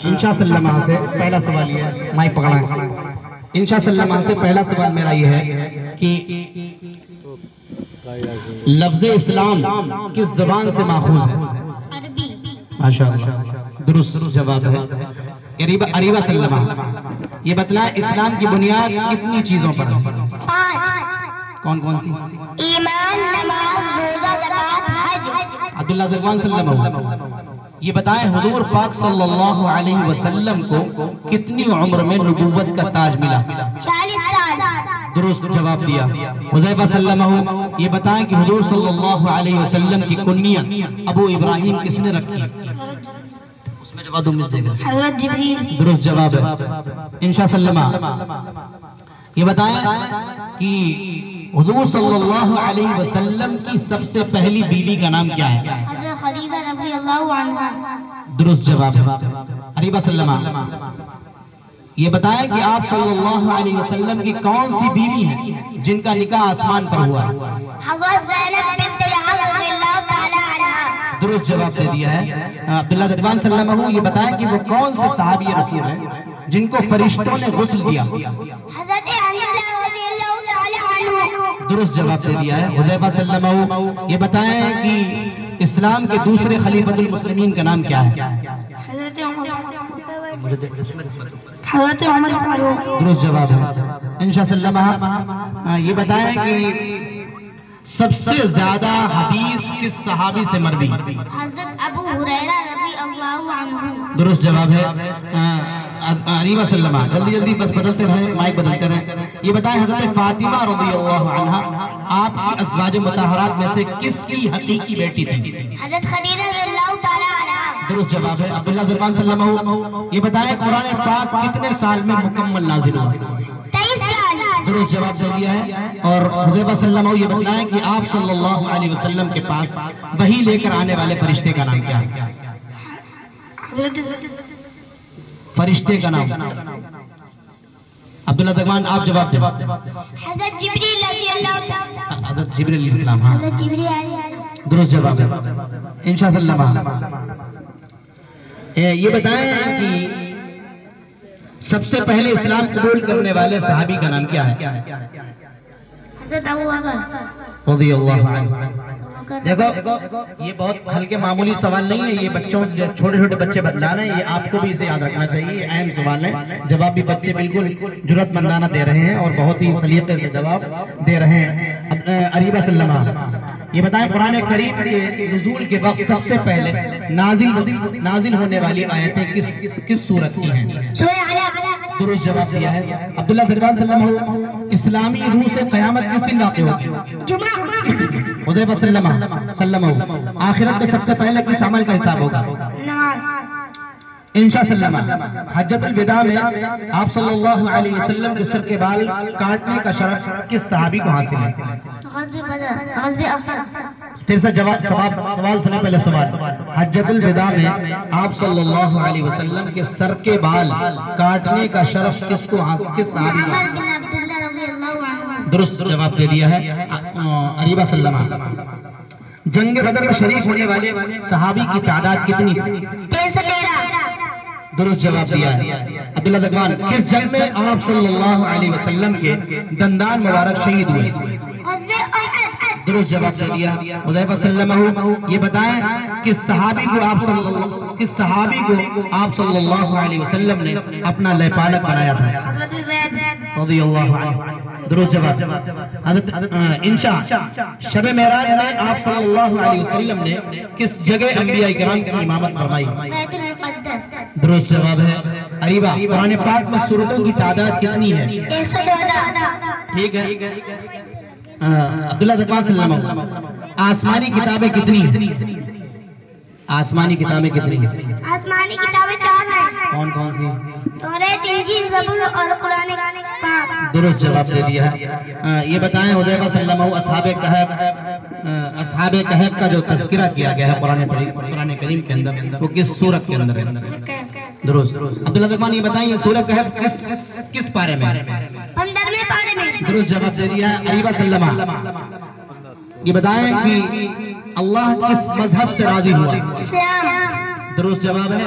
انشاء صلی اللہ علیہ سے پہلا سوال یہ ہے, مائک پکڑائیں. انشاء صلی اللہ علیہ سے پہلا سوال میرا یہ ہے کہ لفظ اسلام کس زبان سے ماخوذ ہے؟ عربی. ماشاءاللہ, درست جواب ہے. عریبہ صلی اللہ علیہ یہ بتلائیں اسلام کی بنیاد کتنی چیزوں پر ہے؟ 5. کون کون سی؟ ایمان, نماز, روزہ, زکوٰۃ, حج. عبداللہ زکوان صلی اللہ علیہ وسلم یہ بتائیں حضور پاک صلی اللہ علیہ وسلم کو کتنی عمر میں نبوت کا تاج ملا؟ 40 سال. درست جواب دیا. حذیفہ صلی اللہ علیہ وسلم یہ بتائیں کہ حضور صلی اللہ علیہ وسلم کی کنیت ابو ابراہیم کس نے رکھی؟ اس میں جواب دے گا. حضرت جبریل. درست جواب ہے. انشاء صلی اللہ علیہ وسلم یہ بتائیں کہ حضور صلی اللہ علیہ وسلم کی سب سے پہلی بیوی کا نام کیا ہے؟ حضرت خدیجہ رضی اللہ عنہا. درست جواب ہے. عریبہ صلی اللہ علیہ وسلم یہ بتائیں کہ آپ صلی اللہ علیہ وسلم کی کون سی بیوی ہیں جن کا نکاح آسمان پر ہوا ہے؟ حضرت زینب بنت جحش رضی اللہ تعالی عنہا. درست جواب دے دیا ہے. عبداللہ ذکوان صلی اللہ علیہ وسلم یہ بتائیں کہ وہ کون سے صحابی رسول ہیں جن کو فرشتوں نے غسل دیا؟ حضرت حنظلہ رضی اللہ تعالی عنہ. درست جواب دے دیا ہے. حذیفہ صلی اللہ علیہ وسلم یہ بتائیں کہ اسلام کے دوسرے خلیفۃ المسلمین کا نام کیا ہے؟ حضرت عمر فاروق. درست جواب ہے. انشاء صلی اللہ علیہ وسلم یہ بتائیں کہ سب سے زیادہ حدیث کس صحابی سے مروی؟ حضرت ابو ہریرہ رضی اللہ عنہ. درست جواب ہے. عریبہ صلی اللہ علیہ وسلم جلدی بس بدلتے رہیں, مائک بدلتے رہیں. یہ بتائیں حضرت فاطمہ رضی اللہ عنہا آپ کی ازواج مطہرات میں سے کس کی حقیقی بیٹی تھی؟ حضرت خدیجہ رضی اللہ تعالی عنہا. درست جواب ہے. عبداللہ زربان صلی اللہ علیہ وسلم یہ بتائیں قرآن پاک کتنے سال میں مکمل نازل ہوا؟ 23 سال. درست جواب دے دیا ہے. اور حذیفہ صلی اللہ علیہ وسلم یہ بتائیں کہ آپ صلی اللہ علیہ وسلم کے پاس وحی لے کر آنے والے فرشتے کا نام کیا ہے؟ فرشتے کا نام عبداللہ ذکوان آپ جواب دیں. حضرت جبریل رضی اللہ تعالی. حضرت جبریل علیہ السلام. ہاں حضرت جبریل علیہ السلام. درست جواب ہے. انشاء صلی اللہ علیہ وسلم یہ بتائیں کہ سب سے پہلے اسلام قبول کرنے والے صحابی کا نام کیا ہے؟ حضرت ابو بکر رضی اللہ عنہ. دیکھو یہ بہت ہلکے معمولی سوال نہیں ہے, یہ بچوں سے چھوٹے چھوٹے بچے بتلا رہے ہیں, یہ آپ کو بھی اسے یاد رکھنا چاہیے. یہ اہم سوال ہے, جواب بھی بچے بالکل جرأت مندانہ دے رہے ہیں اور بہت ہی سلیقے سے جواب دے رہے ہیں. عریبہ صلی اللہ علیہ وسلم یہ بتائیں قرآن کریم کے نزول کے وقت سب سے پہلے نازل ہونے والی آیتیں کس سورت کی ہیں؟ سورہ علق. درست جواب دیا ہے. عبداللہ ذکوان صلی اللہ علیہ وسلم اسلامی روح سے قیامت کس دن واقع ہوگی؟ جمعہ. حذیفہ صلی اللہ علیہ وسلم آخرت میں سب سے پہلے کس عمل کا حساب ہوگا؟ نماز. انشاء صلی اللہ علیہ وسلم حجۃ الوداع میں آپ صلی اللہ علیہ وسلم کے سر کے بال کاٹنے کا شرف کس صحابی کو حاصل ہے؟ غزوہ بدر, غزوہ احد. پھر سے سوال سنے. پہلے سوال, حجۃ الوداع میں آپ صلی اللہ علیہ وسلم کے سر کے بال کاٹنے کا شرف کس صحابی کو؟ عمر بن عبداللہ رضی اللہ عنہ. درست جواب دے دیا ہے. عریبہ صلی اللہ علیہ وسلم جنگ بدر میں شریک ہونے والے صحابی کی تعداد کتنی تھی؟ 313. درست جواب دیا ہے. عبداللہ ذکوان کس جنگ میں آپ صلی اللہ علیہ وسلم کے دندان مبارک شہید ہوئے؟ غزوہ احد. درست جواب دے دیا. حذیفہ صلی اللہ علیہ وسلم یہ بتائیں کس صحابی کو آپ صلی اللہ علیہ وسلم نے اپنا لیپالک بنایا تھا؟ حضرت زید رضی اللہ عنہ. درست جواب. حضرت انشاء شب معراج میں آپ صلی اللہ علیہ وسلم نے کس جگہ انبیاء کرام کی امامت فرمائی؟ بیت المقدس. درست جواب ہے. عریبہ قرآن پاک میں سورتوں کی تعداد کتنی ہے؟ 114. ٹھیک ہے. عبداللہ ذکوان صلی اللہ علیہ وسلم آسمانی کتابیں کتنی ہیں؟ آسمانی کتابیں کتنی ہیں؟ آسمانی کتابیں 4 ہیں. کون کون سی؟ توریت, انجیل, زبور اور قرآن پاک. درست جواب دے دیا ہے. یہ بتائیں حذیفہ صلی اللہ علیہ وسلم اصحاب کہف کا جو تذکرہ کیا گیا ہے قرآن کریم کے اندر وہ کس سورت کے اندر ہے؟ درست. عبداللہ زکوان یہ بتائیں یہ سورہ کہف کس پارے میں ہے؟ 15ویں پارے میں. درست جواب دے دیا ہے. عریبہ صلی اللہ علیہ وسلم یہ بتائیں کہ اللہ کس مذہب سے راضی ہوا؟ اسلام. درست جواب ہے.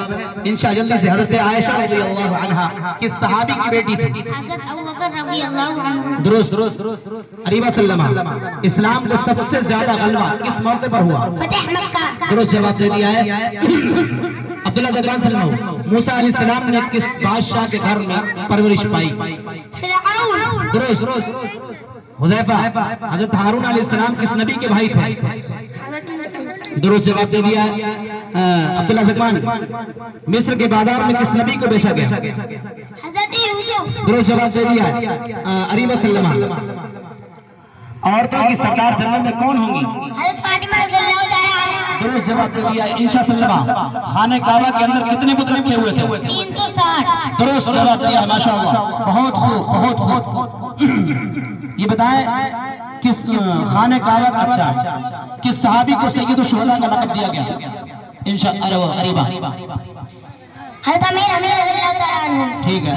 انشاء جلدی سے. حضرت عائشہ رضی اللہ عنہا کس صحابی کی بیٹی تھی؟ حضرت ابوبکر رضی اللہ عنہ. درست. عریبہ صلی اللہ علیہ وسلم اسلام کو سب سے زیادہ غلبہ کس موقع پر ہوا؟ فتح مکہ. درست جواب دے دیا ہے. عبداللہ زکوان صلی اللہ علیہ وسلم موسیٰ علیہ السلام نے کس بادشاہ کے گھر میں پرورش پائی؟ فرعون. درست. حذیفہ حضرت ہارون علیہ السلام کس نبی کے بھائی تھے؟ درست جواب دے دیا ہے. عبداللہ زکوان مصر کے بازار میں کس نبی کو بیچا گیا؟ حضرت یوسف. درست جواب دے دیا ہے. عریبہ صلی اللہ علیہ وسلم عورتوں کی سردار جنت میں کون ہوں گی؟ حضرت فاطمہ رضی اللہ تعالی عنہا. درست جواب دے دیا ہے. انشاء صلی اللہ علیہ وسلم خانہ کعبہ کے اندر کتنے بت رکھے ہوئے تھے؟ 360. درست جواب دیا ہے. ماشاءاللہ بہت خوب بہت خوب. یہ بتائیں کس خانہ کعبہ اچھا کس صحابی کو سید الشہداء کا لقب دیا گیا؟ عریبہ. حضرت امیر رضی اللہ تعالی عنہ. ٹھیک ہے.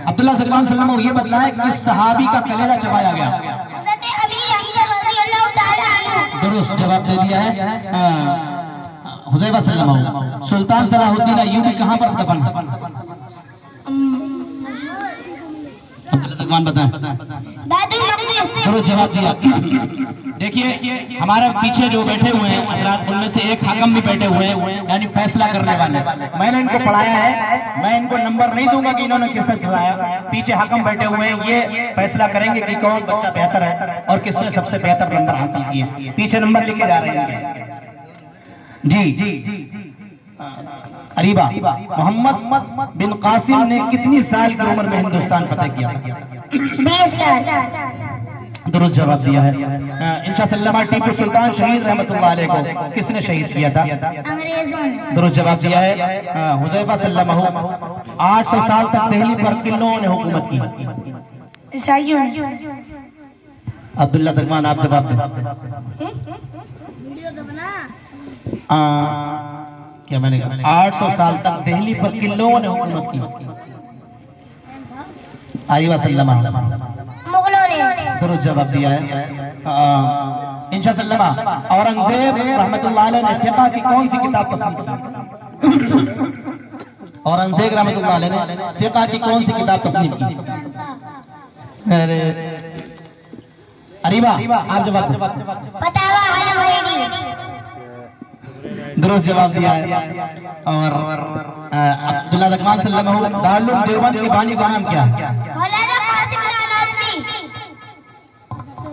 عبداللہ زکوان صلی اللہ علیہ وسلم یہ بتلائے کس صحابی کا کلیجہ چبایا گیا؟ حضرت امیر حمزہ رضی اللہ تعالی عنہ. درست جواب دے دیا ہے. حذیفہ صلی اللہ علیہ وسلم سلطان صلاح الدین ایوبی کہاں پر دفن ہے؟ عبداللہ زکوان بتائیں. بیت المقدس. درست جواب دیا. دیکھیے ہمارے پیچھے جو بیٹھے ہوئے ہیں حضرات ان میں سے ایک حاکم بھی بیٹھے ہوئے ہیں یعنی فیصلہ کرنے والے. میں نے ان کو پڑھایا ہے. میں ان کو نمبر نہیں دوں گا کہ انہوں نے کس سے کھلایا. پیچھے حاکم بیٹھے ہوئے ہیں یہ فیصلہ کریں گے کہ کون بچہ بہتر ہے اور کس نے سب سے بہتر نمبر حاصل کیے. پیچھے نمبر لکھے جا رہے ہیں. جی عریبہ محمد بن قاسم نے کتنی سال کی عمر میں ہندوستان فتح کیا؟ 20 سال. درست جواب دیا ہے. انشاء صلی اللہ علیہ وسلم ٹیپو سلطان شہید رحمت اللہ علیہ کو کس نے شہید کیا تھا؟ انگریزوں نے. درست جواب دیا ہے. حذیفہ صلی اللہ علیہ وسلم 800 سال تک دہلی پر کنوں نے حکومت کی؟ عیسائیوں نے. عبداللہ زکوان آپ جواب دیں. کیا میں نے کہا 800 سال تک دہلی پر کنوں نے حکومت کی؟ عریبہ صلی اللہ علیہ وسلم مغلوں نے. درست جواب دیا ہے. انشاء صلی اللہ علیہ وسلم اورنگزیب رحمت اللہ علیہ نے فقہ کی کون سی کتاب تصنیف کی؟ اورنگزیب رحمت اللہ علیہ نے فقہ کی کون سی کتاب تصنیف کی؟ عریبہ آپ جواب دیں. فتاوی الحویدی. درست جواب دیا ہے. اور عبداللہ زکوان صلی اللہ علیہ وسلم دارالعلوم دیوبند کے بانی کا نام کیا ہے؟ مولانا قاسم نانوتوی.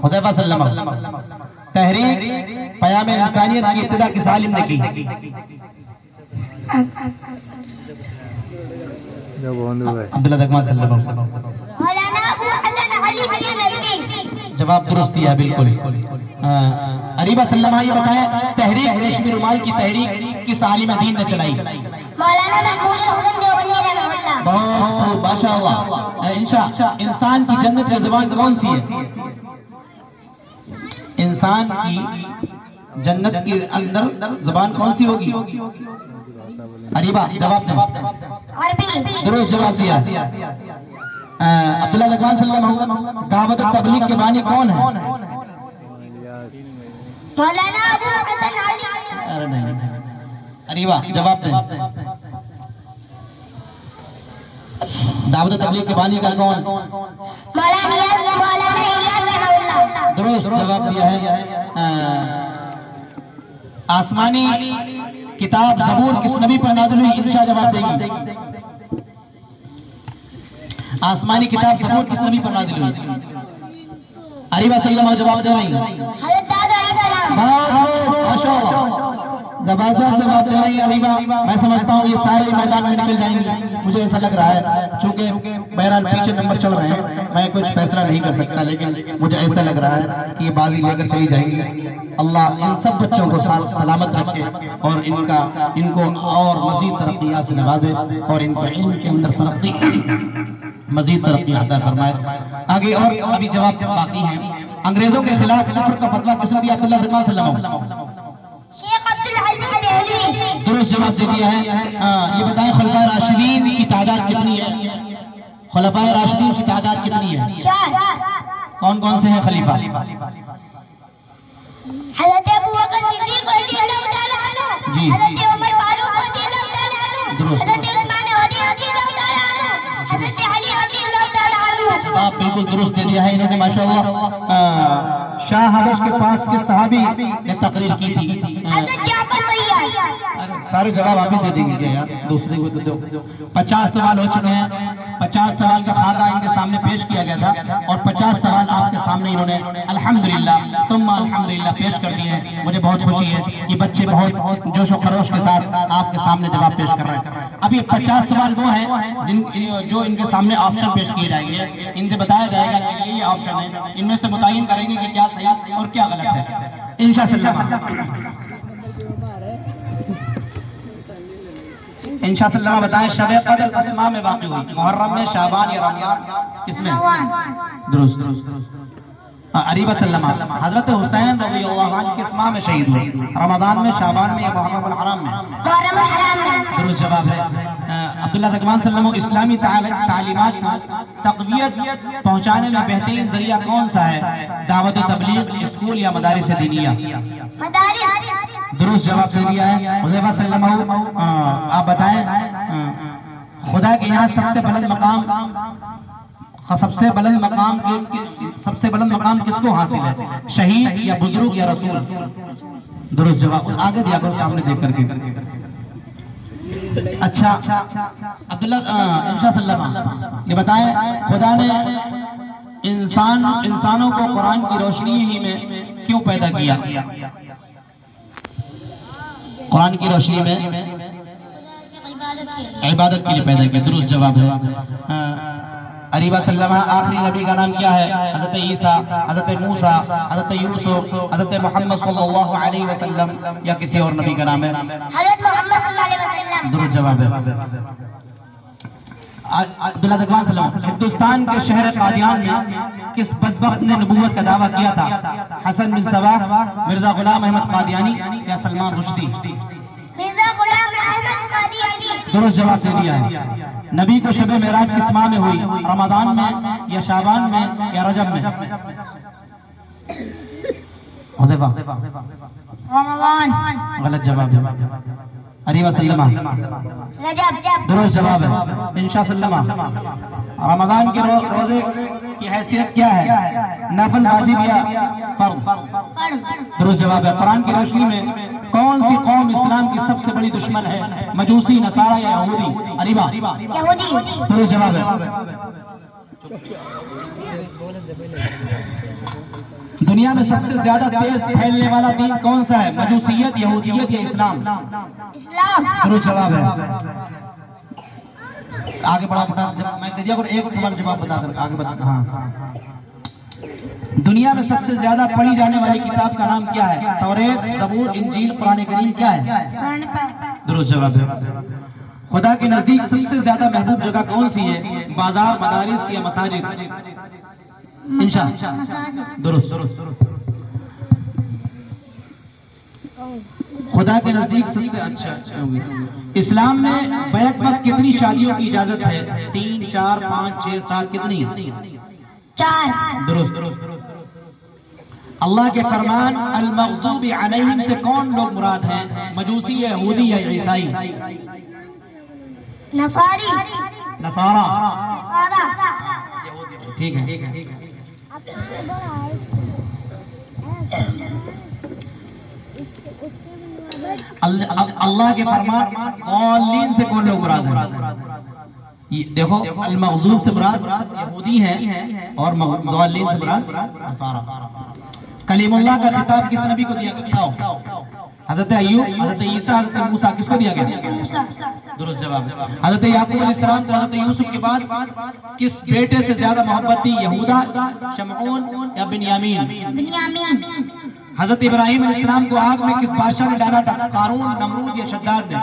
حذیفہ صلی اللہ علیہ وسلم تحریک پیام انسانیت کی ابتدا کس عالم نے کی؟ عبداللہ زکوان صلی اللہ علیہ وسلم. مولانا ابو حسن علی بن ندوی. جواب درست دیا بالکل. عریبہ صلی اللہ علیہ وسلم یہ بتائیں تحریک ریشمی رومال کی تحریک کس عالم دین نے چلائی؟ مولانا محمود حسن دیوبندی رحمہ اللہ. بہت خوب ماشاءاللہ. انسان کی جنت کی زبان کون سی ہے؟ انسان کی جنت کے اندر زبان کون سی ہوگی؟ عریبہ جواب دیں. عربی. درست جواب دیا. عبداللہ زکوان صلی اللہ علیہ وسلم دعوت تبلیغ کے بانی کون ہے؟ مولانا ابو حسن علی. ارے نہیں. عریبہ جواب دیں. دعوت تبلیغ کے بانی کا کون؟ مولانا الیاس رحمہ اللہ. درست جواب دیا ہے. آسمانی کتاب زبور کس نبی پر نازل ہوئی؟ انشاء جواب دے گی. آسمانی کتاب زبور کس نبی پر نازل ہوئی؟ عریبہ صلی اللہ علیہ وسلم جواب دے رہی ہیں. حضرت داؤد علیہ السلام. ماشاءاللہ زبردست جواب دے رہی ہیں عریبہ. میں سمجھتا ہوں یہ سارے میدان میں نکل جائیں گے. مجھے ایسا لگ رہا ہے چونکہ بہرحال پیچھے نمبر چل رہے ہیں میں کچھ فیصلہ نہیں کر سکتا لیکن مجھے ایسا لگ رہا ہے کہ یہ بازی لے کر چلی جائیں گی. اللہ ان سب بچوں کو سلامت رکھے اور ان کو اور مزید ترقیات سے نوازے اور ان کو علم کے اندر ترقی مزید ترقی عطا فرمائے. آگے اور ابھی جواب باقی ہیں. انگریزوں کے خلاف کفر کا فتویٰ کس نے دیا؟ عبداللہ زکوان صلی اللہ علیہ وسلم. شیخ عبدالعزیز دہلوی. درست جواب دے دیا ہے. یہ بتائیں خلفائے راشدین کی تعداد کتنی ہے؟ خلفائے راشدین کی تعداد کتنی ہے؟ 4. کون کون سے ہیں خلیفہ؟ حضرت ابو بکر صدیق رضی اللہ تعالیٰ عنہ، جی. حضرت عمر فاروق رضی اللہ تعالیٰ عنہ، درست. حضرت عثمان غنی رضی اللہ تعالیٰ عنہ، حضرت علی رضی اللہ تعالیٰ عنہ. جواب بالکل درست دے دیا ہے انہوں نے ماشاءاللہ. شاہ حبش کے پاس کے صحابی نے تقریر کی تھی. حضرت جعفر طیار. سارے جواب آپ ہی دے دیں گے کیا یار؟ دوسرے کو تو دو. 50 سوال ہو چکے ہیں. 50 سوال کا خاکہ ان کے سامنے پیش کیا گیا تھا اور 50 سوال آپ کے سامنے انہوں نے الحمدللہ ثم الحمدللہ پیش کر دیے ہیں. مجھے بہت خوشی ہے کہ بچے بہت جوش و خروش کے ساتھ آپ کے سامنے جواب پیش کر رہے ہیں. ابھی 50 سوال وہ ہیں جو ان کے سامنے آپشن پیش کیے جائیں گے. ان سے بتایا جائے گا کہ یہ آپشن ہے. ان میں سے متعین کریں گے کہ کیا صحیح اور کیا غلط ہے انشاءاللہ. انشاءاللہ بتائیں شب قدر کس ماہ میں واقع ہوئی؟ محرم میں، شعبان یا رمضان؟ کس میں؟ درست. عریبہ سلمہ. حضرت حسین رضی اللہ عنہ کس ماہ میں شہید ہوئے؟ رمضان میں، شعبان میں یا محرم الحرام میں؟ محرم الحرام میں. درست جواب ہے. عبداللہ زکوان صلی اللہ علیہ وسلم اسلامی تعلیمات کی تقویت پہنچانے میں بہترین ذریعہ کون سا ہے؟ دعوت و تبلیغ، اسکول یا مدارس دینیہ؟ مدارس. درست جواب دے دیا ہے. حذیفہ صلی اللہ علیہ وسلم آپ بتائیں خدا کے یہاں سب سے بلند مقام کس کو حاصل ہے؟ شہید یا بزرگ یا رسول؟ درست جواب. آگے دیا کرو سامنے دیکھ کر کے. اچھا عبداللہ انشاء اللہ یہ بتائیں خدا نے انسانوں کو قرآن کی روشنی ہی میں کیوں پیدا کیا؟ قرآن کی روشنی میں عبادت کے لیے پیدا کیا. درست جواب ہے. عریبہ صلی اللہ علیہ وسلم آخری نبی کا نام کیا ہے؟ حضرت عیسیٰ، حضرت موسیٰ، حضرت یوسف، حضرت محمد صلی اللہ علیہ وسلم یا کسی اور نبی کا نام ہے؟ حضرت محمد صلی اللہ علیہ وسلم. درست جواب ہے. عبداللہ زکوان صلی اللہ علیہ وسلم ہندوستان کے شہر قادیان میں کس بدبخت نے نبوت کا دعویٰ کیا تھا؟ حسن بن صباح، مرزا غلام احمد قادیانی یا سلمان رشدی؟ مرزا غلام احمد قادیانی. درست جواب دے دیا ہے. نبی کو شب معراج کس ماہ میں ہوئی؟ رمضان میں یا شعبان میں یا رجب میں؟ حذیفہ. رمضان. غلط جواب ہے. عریبہ سلمہ. رجب. درست جواب ہے. انشاء اللہ رمضان کے روزے کی حیثیت کیا ہے؟ نفل، واجب یا فرض؟ درست جواب ہے. قرآن کی روشنی میں کون سی قوم اسلام کی سب سے بڑی دشمن ہے؟ مجوسی، نصارہ یا یہودی؟ عریبہ. یہودی. درست جواب ہے. دنیا میں سب سے زیادہ تیز پھیلنے والا دین کون سا ہے؟ مجوسیت، یہودیت یا اسلام؟ اسلام. درست جواب ہے. آگے بڑھا میں دے دیا اور ایک سوال جواب بتا کر آگے بتا. ہاں دنیا میں سب سے زیادہ پڑھی جانے والی کتاب کا نام کیا ہے؟ توریت، زبور، انجیل، قرآن کریم کیا ہے؟ قرآن پاک. درست جواب ہے. خدا کے نزدیک سب سے زیادہ محبوب جگہ کون سی ہے؟ بازار، مدارس یا مساجد؟ انشاءاللہ. مساجد. درست. خدا کے نزدیک سب سے اچھا. اسلام میں بیک وقت کتنی شادیوں کی اجازت ہے؟ 3، 4، 5، 6، 7 کتنی؟ 4. درست. اللہ کے فرمان المغضوب علیہم سے کون لوگ مراد ہیں؟ مجوسی، یہودی یا عیسائی؟ نصاری. نصارہ. نصارہ. ٹھیک ہے. اللہ کے فرمان ضالین سے کون لوگ مراد ہیں؟ دیکھو المغضوب سے مراد یہودی ہیں اور ضالین سے مراد نصارہ. کلیم اللہ کا خطاب کس نبی کو دیا گیا؟ حضرت ایوب، حضرت عیسیٰ، حضرت موسیٰ. کس کو دیا گیا؟ موسیٰ. درست جواب ہے. حضرت یعقوب علیہ السلام کو حضرت یوسف کے بعد کس بیٹے سے زیادہ محبت تھی؟ یہودا، شمعون یا بنیامین؟ بنیامین. حضرت ابراہیم علیہ السلام کو آگ میں کس بادشاہ نے ڈالا تھا؟ قارون، نمرود یا شداد نے؟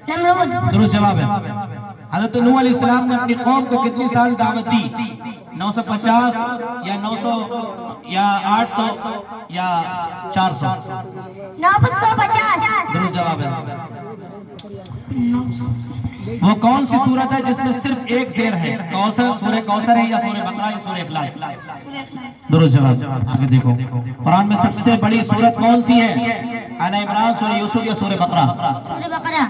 نمرود. درست جواب ہے. حضرت نوح علیہ السلام نے اپنی قوم کو کتنی سال دعوت دی؟ 950 یا 900 یا 800 یا 400؟ 950. درست جواب ہے. وہ کون سی سورت ہے جس میں صرف ایک زیر ہے؟ کوثر، سورہ کوثر ہے یا سورہ بقرہ یا سورہ اخلاص؟ درست جواب. آگے دیکھو، قرآن میں سب سے بڑی سورت کون سی ہے؟ آل عمران، سورہ یوسف یا سورہ بقرہ؟ سورہ بقرہ.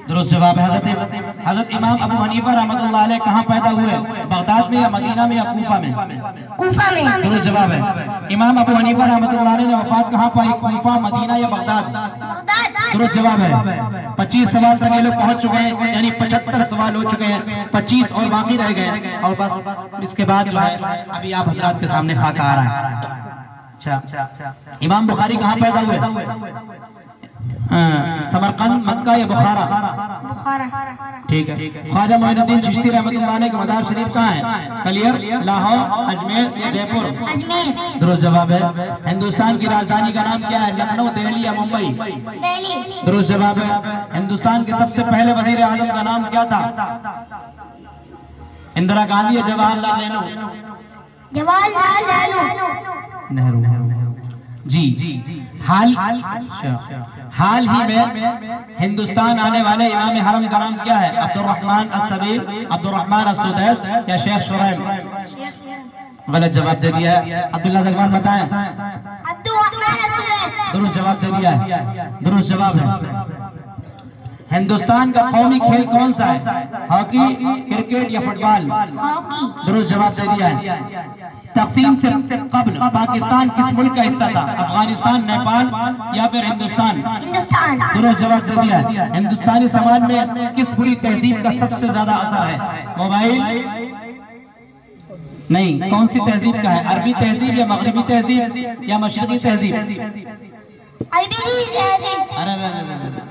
درست جواب ہے. حضرت امام ابو حنیفہ رحمۃ اللہ علیہ کہاں پیدا ہوئے؟ بغداد میں یا مدینہ میں یا کوفہ میں؟ کوفہ میں. درست جواب ہے. امام ابو حنیفہ رحمۃ اللہ علیہ نے وفات کہاں پائی؟ کوفہ، مدینہ یا بغداد؟ بغداد. درست جواب ہے. 25 سوال تک یہ لوگ پہنچ چکے ہیں، یعنی 75 سوال ہو چکے ہیں، 25 اور باقی رہ گئے، اور بس اس کے بعد جو ہے ابھی آپ حضرات کے سامنے خاکہ آ رہا ہے. اچھا، امام بخاری کہاں پیدا ہوئے؟ سمرقند، مکہ یا بخارا؟ بخارا. ٹھیک ہے. خواجہ معین الدین چشتی رحمۃ اللہ علیہ کا مزار شریف کہاں ہے؟ کلیر، لاہور، اجمیر یا جے پور؟ اجمیر. درست جواب ہے. ہندوستان کی راجدھانی کا نام کیا ہے؟ لکھنؤ، دہلی یا ممبئی؟ دہلی. درست جواب ہے. ہندوستان کے سب سے پہلے وزیر اعظم کا نام کیا تھا؟ اندرا گاندھی یا جواہر لال نہرو؟ جواہر لال نہرو. نہرو. جی، حال ہی میں ہندوستان آنے والے امام حرم کا نام کیا ہے؟ عبد الرحمن السبیل، عبد الرحمن السدیس یا شیخ شریم؟ غلط جواب دے دیا ہے. عبداللہ زغوان بتائیں. عبد الرحمن السدیس. درست جواب دے دیا ہے. درست جواب ہے. ہندوستان کا قومی کھیل کون سا ہے؟ ہاکی، کرکٹ یا فٹ بال؟ ہاکی. درست جواب دے دیا ہے. تقسیم سے قبل پاکستان کس ملک کا حصہ تھا؟ افغانستان، نیپال یا پھر ہندوستان؟ ہندوستان. درست جواب دے دیا ہے. ہندوستانی سماج میں کس بری تہذیب کا سب سے زیادہ اثر ہے؟ موبائل نہیں، کون سی تہذیب کا ہے؟ عربی تہذیب یا مغربی تہذیب یا مشرقی تہذیب؟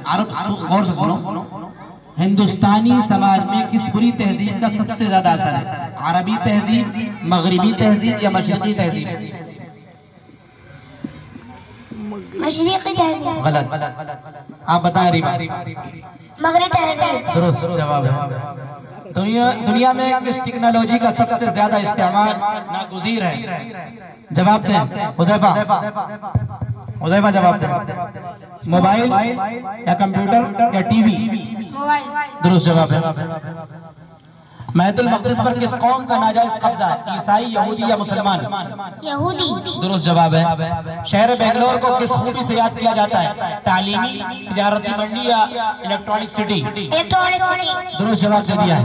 عرب. غور سے سنو. ہندوستانی سماج میں کس بری تہذیب کا سب سے زیادہ اثر ہے؟ عربی تہذیب، مغربی تہذیب یا مشرقی تہذیب؟ مشرقی تہذیب. غلط. آپ بتائیں ریبا. مغربی تہذیب. درست جواب ہے. دنیا میں کس ٹیکنالوجی کا سب سے زیادہ استعمال ناگزیر ہے؟ جواب دیں. حذیفہ جواب دیں. موبائل یا کمپیوٹر یا ٹی وی؟ موبائل. درست جواب ہے. بیت المقدس پر کس قوم کا ناجائز قبضہ ہے؟ عیسائی، یہودی یا مسلمان؟ یہودی. درست جواب ہے. شہر بنگلور کو کس خوبی سے یاد کیا جاتا ہے؟ تعلیمی، تجارتی منڈی یا الیکٹرانک سٹی؟ Electronic city. درست جواب دے دیا ہے.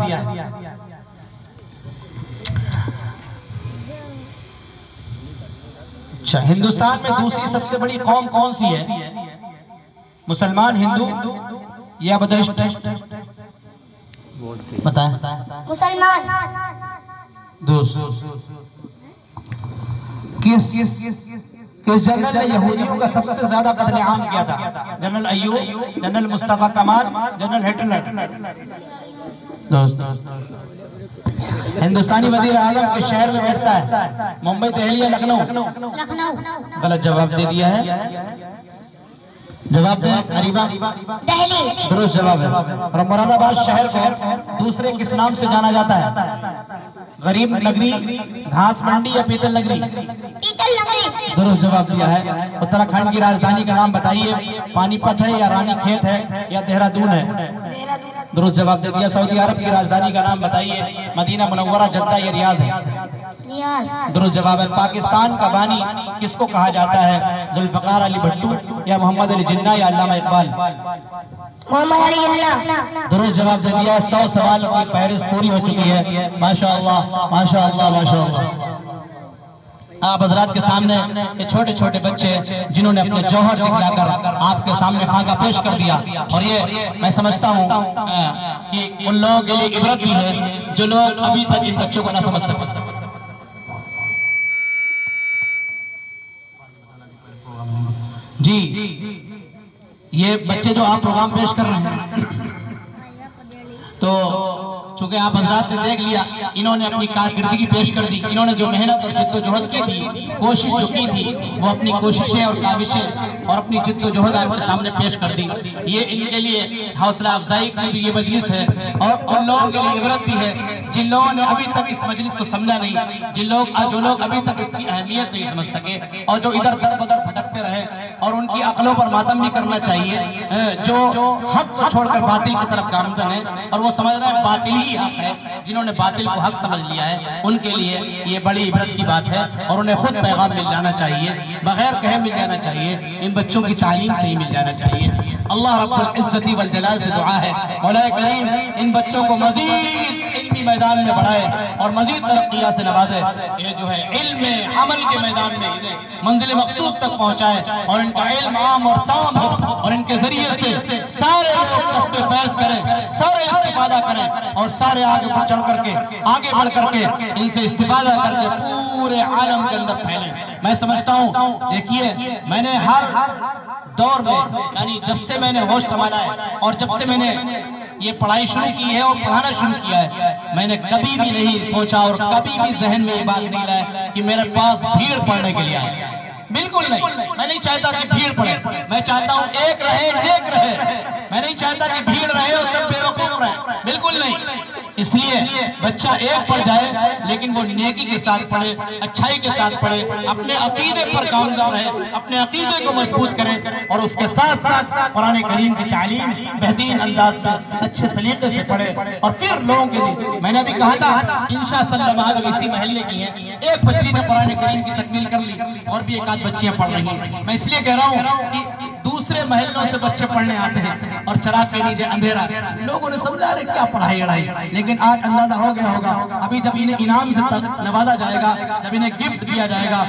اچھا، ہندوستان میں دوسری سب سے بڑی قوم کون سی ہے؟ مسلمان، ہندو یا بدھسٹ؟ بتائیں. مسلمان. دوست. کس جنرل نے یہودیوں کا سب سے زیادہ قتل عام کیا تھا؟ جنرل ایوب، جنرل مصطفیٰ کمال، جنرل ہٹلر؟ دوست. ہندوستانی وزیر اعظم کس شہر میں بیٹھتا ہے؟ ممبئی، دہلی یا لکھنؤ؟ لکھنؤ. غلط جواب دے دیا ہے. جواب دیں. قریبا. دہلی. درست جواب ہے. اور مراد آباد شہر کو دوسرے کس نام سے جانا جاتا ہے؟ غریب نگری، گھاس منڈی یا پیتل نگری؟ پیتل نگری. درست جواب دیا ہے. اتراکھنڈ کی راجدھانی کا نام بتائیے. پانی پت ہے یا رانی کھیت ہے یا دہرادون ہے؟ درست جواب دے دیا. سعودی عرب کی راجدھانی کا نام بتائیے. مدینہ منورہ، جدہ یا ریاض ہے؟ ریاض. درست جواب ہے. پاکستان کا بانی کس کو کہا جاتا ہے؟ ذوالفقار علی بھٹو یا محمد علی جناح یا علامہ اقبال؟ محمد علی جناح. درست جواب دے دیا. 100 سوال کی فہرست پوری ہو چکی ہے. ماشاءاللہ ماشاءاللہ ماشاءاللہ. آپ حضرات کے سامنے یہ چھوٹے چھوٹے بچے جنہوں نے اپنے جوہر دکھلا کر آپ کے سامنے خاکہ پیش کر دیا، اور یہ میں سمجھتا ہوں کہ ان لوگوں کے لیے عبرت بھی ہے جو لوگ ابھی تک ان بچوں کو نہ سمجھ سکتے. جی، یہ بچے جو آپ پروگرام پیش کر رہے ہیں تو چونکہ آپ حضرات نے دیکھ لیا انہوں نے اپنی کارکردگی پیش کر دی، انہوں نے جو محنت اور جد و جہد کی تھی، کوشش جو کی تھی، وہ اپنی کوششیں اور کاوشیں اور اپنی جد و جہد آپ کے سامنے پیش کر دی۔ یہ ان کے لیے حوصلہ افزائی کی بھی یہ مجلس ہے، اور ان لوگوں کے لیے عبرت بھی ہے جن لوگوں نے ابھی تک اس مجلس کو سمجھا نہیں، جو لوگ ابھی تک اس کی اہمیت نہیں سمجھ سکے، اور جو ادھر در بدر بھٹکتے رہے، اور ان کی عقلوں پر ماتم بھی کرنا چاہیے، جو حق کو چھوڑ کر باطل کی طرف گامزن ہے اور وہ سمجھ رہے ہیں باطل ہی حق ہے، جنہوں نے باطل کو حق سمجھ لیا ہے، ان کے لیے یہ بڑی عبرت کی بات ہے، اور انہیں خود پیغام مل جانا چاہیے، بغیر کہے مل جانا چاہیے، ان بچوں کی تعلیم سے ہی مل جانا چاہیے۔ اللہ رب العزت والجلال سے دعا ہے مولا کریم ان بچوں کو مزید علمی میدان میں بڑھائے اور مزید ترقیات سے نوازے، یہ جو ہے علم عمل کے میدان میں انہیں منزل مقصود تک پہنچائے، اور ان کا علم عام اور تام ہو، اور ان کے ذریعے سے سارے لوگ کسب فیض کریں، سارے استفادہ کریں، اور سارے آگے بڑھ کر کے ان سے استفادہ کر کے پورے عالم کے اندر پھیلیں۔ میں سمجھتا ہوں، دیکھیے میں نے ہر دور میں، یعنی جب سے میں نے ہوش سنبھالا ہے اور جب سے میں نے یہ پڑھائی شروع کی ہے اور پڑھانا شروع کیا ہے، میں نے کبھی بھی نہیں سوچا اور کبھی بھی ذہن میں یہ بات نہیں لایا کہ میرے پاس بھیڑ پڑھنے کے لیے آئے، بالکل نہیں۔ میں نہیں چاہتا کہ بھیڑ پڑھے، میں چاہتا ہوں ایک رہے نیک رہے، میں نہیں چاہتا کہ بھیڑ رہے اور سب بے وقوف رہے، بالکل نہیں۔ اس لیے بچہ ایک پڑھ جائے لیکن وہ نیکی کے ساتھ پڑھے، اچھائی کے ساتھ پڑھے، اپنے عقیدے پر گامزن رہے، اپنے عقیدے کو مضبوط کرے، اور اس کے ساتھ ساتھ قرآن کریم کی تعلیم بہترین انداز میں اچھے سلیقے سے پڑھے، اور پھر لوگوں کے لیے میں نے بھی کہا تھا انشاء اللہ جو اسی محلے کی ہیں، ایک بچی نے قرآن کریم کی تکمیل کر لی اور بھی ایک آدھ بچیاں پڑھ رہی ہیں۔ میں اس لیے کہہ رہا ہوں کہ دوسرے محلوں سے بچے پڑھنے آتے ہیں اور چراغ کے نیچے اندھیرا، لوگوں نے سمجھا رہے کیا پڑھائی اڑائی، لیکن آج اندازہ ہو گیا ہوگا ابھی جب انہیں انعام سے نوازا جائے گا، جب انہیں گفٹ دیا جائے گا،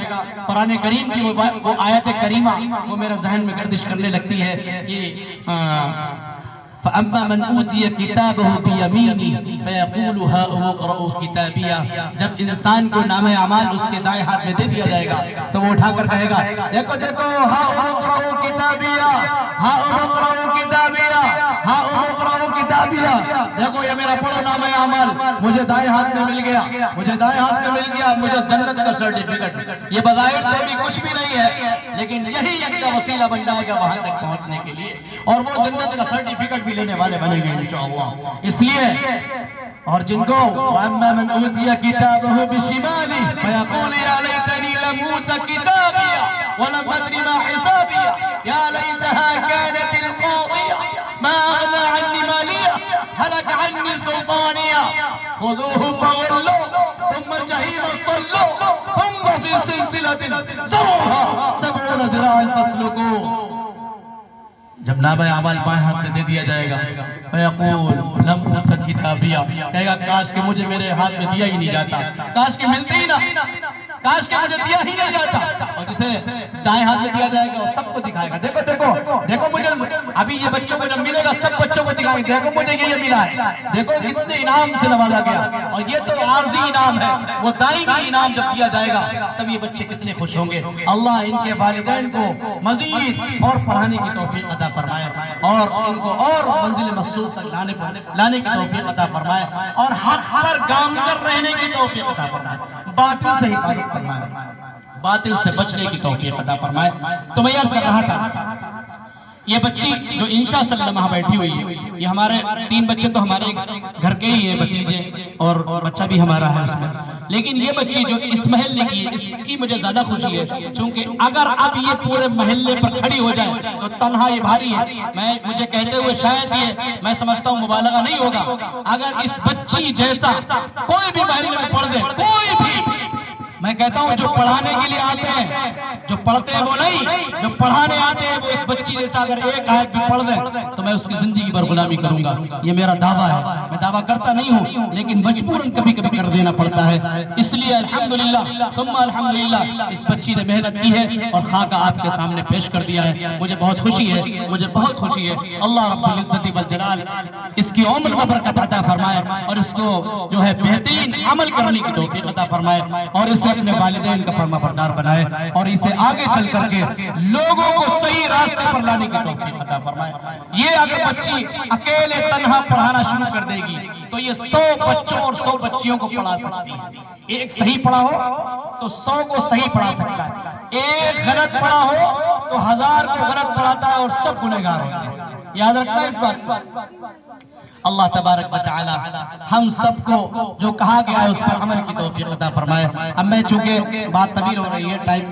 قرآن کریم کی وہ آیت کریمہ وہ میرے ذہن میں گردش کرنے لگتی ہے کہ فَأَمَّا مَنْ أُوتِيَ كِتَابَهُ بِيَمِينِهِ فَيَقُولُ هَاؤُمُ اقْرَءُوا كِتَابِيَهْ، جب انسان کو نامہ اعمال اس کے دائیں ہاتھ میں دے دیا جائے گا تو وہ اٹھا کر کہے گا دیکھو دیکھو هَاؤُمُ اقْرَءُوا كِتَابِيَهْ هَاؤُمُ اقْرَءُوا كِتَابِيَهْ هَاؤُمُ اقْرَءُوا كِتَابِيَهْ، دیکھو یہ میرا پڑھو نامہ اعمال مجھے دائیں ہاتھ میں مل گیا، مجھے دائیں ہاتھ میں مل گیا، مجھے جنت کا سرٹیفکیٹ۔ یہ بظاہر تو بھی کچھ بھی نہیں ہے، لیکن یہی ایک کا وسیلہ بن جائے گا وہاں تک پہنچنے کے لیے، اور وہ جنت کا سرٹیفکیٹ لینے والے بنے گے انشاءاللہ۔ اس لیے اور جن کو وَأَمَّا مَنْ أُوتِيَ كِتَابَهُ بِشِمَالِهِ فَيَقُولُ يَا لَيْتَنِي لَمْ أُوتَ كِتَابِيَهْ وَلَمْ أَدْرِ مَا حِسَابِيَهْ يَا لَيْتَهَا كَانَتِ الْقَاضِيَةَ مَا أَغْنَىٰ عَنِّي مَالِيَهْ هَلَكَ عَنِّي سُلْطَانِيَهْ خُذُوهُ فَغُلُّوهُ ثُمَّ الْجَحِيمَ صَلُّوهُ ثُمَّ فِي سِلْسِلَةٍ ذَرْعُهَا 70 ذِرَاعًا فَاسْلُكُوهُ۔ جب نامہ اعمال بائیں ہاتھ میں دے دیا جائے گا فَيَقُولُ لَمْ أُوتَ كِتَابِيَهْ، کہے گا کاش کہ مجھے میرے ہاتھ میں دیا ہی نہیں جاتا، کاش کہ ملتی ہی نہ، کاش کہ مجھے دیا ہی نہیں جاتا۔ اور جسے دائیں ہاتھ میں دیا جائے گا وہ سب کو دکھائے گا، دیکھو دیکھو دیکھو مجھے ابھی یہ بچوں کو جب ملے گا سب بچوں کو دکھائے گا، دیکھو مجھے یہ ملا ہے، دیکھو کتنے انعام سے نوازا گیا، اور یہ تو عارضی انعام ہے، وہ دائمی انعام جب دیا جائے گا تب یہ بچے کتنے خوش ہوں گے۔ اللہ ان کے والدین کو مزید اور پڑھانے کی توفیق عطا فرمائے، اور ان کو اور منزل مقصود تک لانے کی توفیق عطا فرمائے، اور حق پر گامزن رہنے کی توفیق عطا فرمائے، باطل سے حفاظت فرمائے، باطل سے بچنے کی توفیق عطا فرمائے۔ تو میں عرض کر رہا تھا یہ بچی جو انشاء صلی اللہ وہاں بیٹھی ہوئی ہے، یہ ہمارے 3 بچے تو ہمارے گھر کے ہی ہیں، بھتیجے اور بچہ بھی ہمارا ہے اس میں، لیکن یہ بچی جو اس محلے کی ہے اس کی مجھے زیادہ خوشی ہے، چونکہ اگر اب یہ پورے محلے پر کھڑی ہو جائے تو تنہا یہ بھاری ہے۔ مجھے کہتے ہوئے شاید یہ میں سمجھتا ہوں مبالغہ نہیں ہوگا، اگر اس بچی جیسا کوئی بھی محلے میں پڑھ دے، کوئی بھی، میں کہتا ہوں جو پڑھانے کے لیے آتے ہیں، جو پڑھتے ہیں وہ نہیں، جو پڑھانے آتے ہیں وہ اس بچی جیسا اگر ایک آیت بھی پڑھ دیں تو میں اس کی زندگی پر غلامی کروں گا، یہ میرا دعویٰ ہے۔ میں دعویٰ کرتا نہیں ہوں لیکن مجبوراً کبھی کبھی کر دینا پڑتا ہے، اس لیے الحمدللہ ثم الحمدللہ اس بچی نے محنت کی ہے اور خاکہ آپ کے سامنے پیش کر دیا ہے، مجھے بہت خوشی ہے، مجھے بہت خوشی ہے۔ اللہ رب العزت والجلال اس کی عمر میں برکت عطا فرمائے اور اس کو جو ہے بہترین عمل کرنے کی توفیق عطا فرمائے، اور اسے اپنے والدین کا فرما بردار بنائے، اور اسے آگے چل کر کے لوگوں کو صحیح راستے پر لانے کی توفیق عطا فرمائے۔ یہ اگر بچی اکیلے تنہا پڑھانا شروع کر دے گی تو یہ 100 بچوں اور 100 بچیوں کو پڑھا سکتی ہے۔ ایک صحیح پڑھا ہو تو 100 کو صحیح پڑھا سکتا ہے، ایک غلط پڑھا ہو تو 1000 کو غلط پڑھاتا ہے اور سب گنہگار ہوتے ہیں۔ یاد رکھنا اس بات کو۔ اللہ تبارک و تعالی ہم سب کو جو کہا گیا ہے اس پر عمل کی توفیق عطا فرمائے۔ اب میں چونکہ بات طویل ہو رہی ہے، ٹائم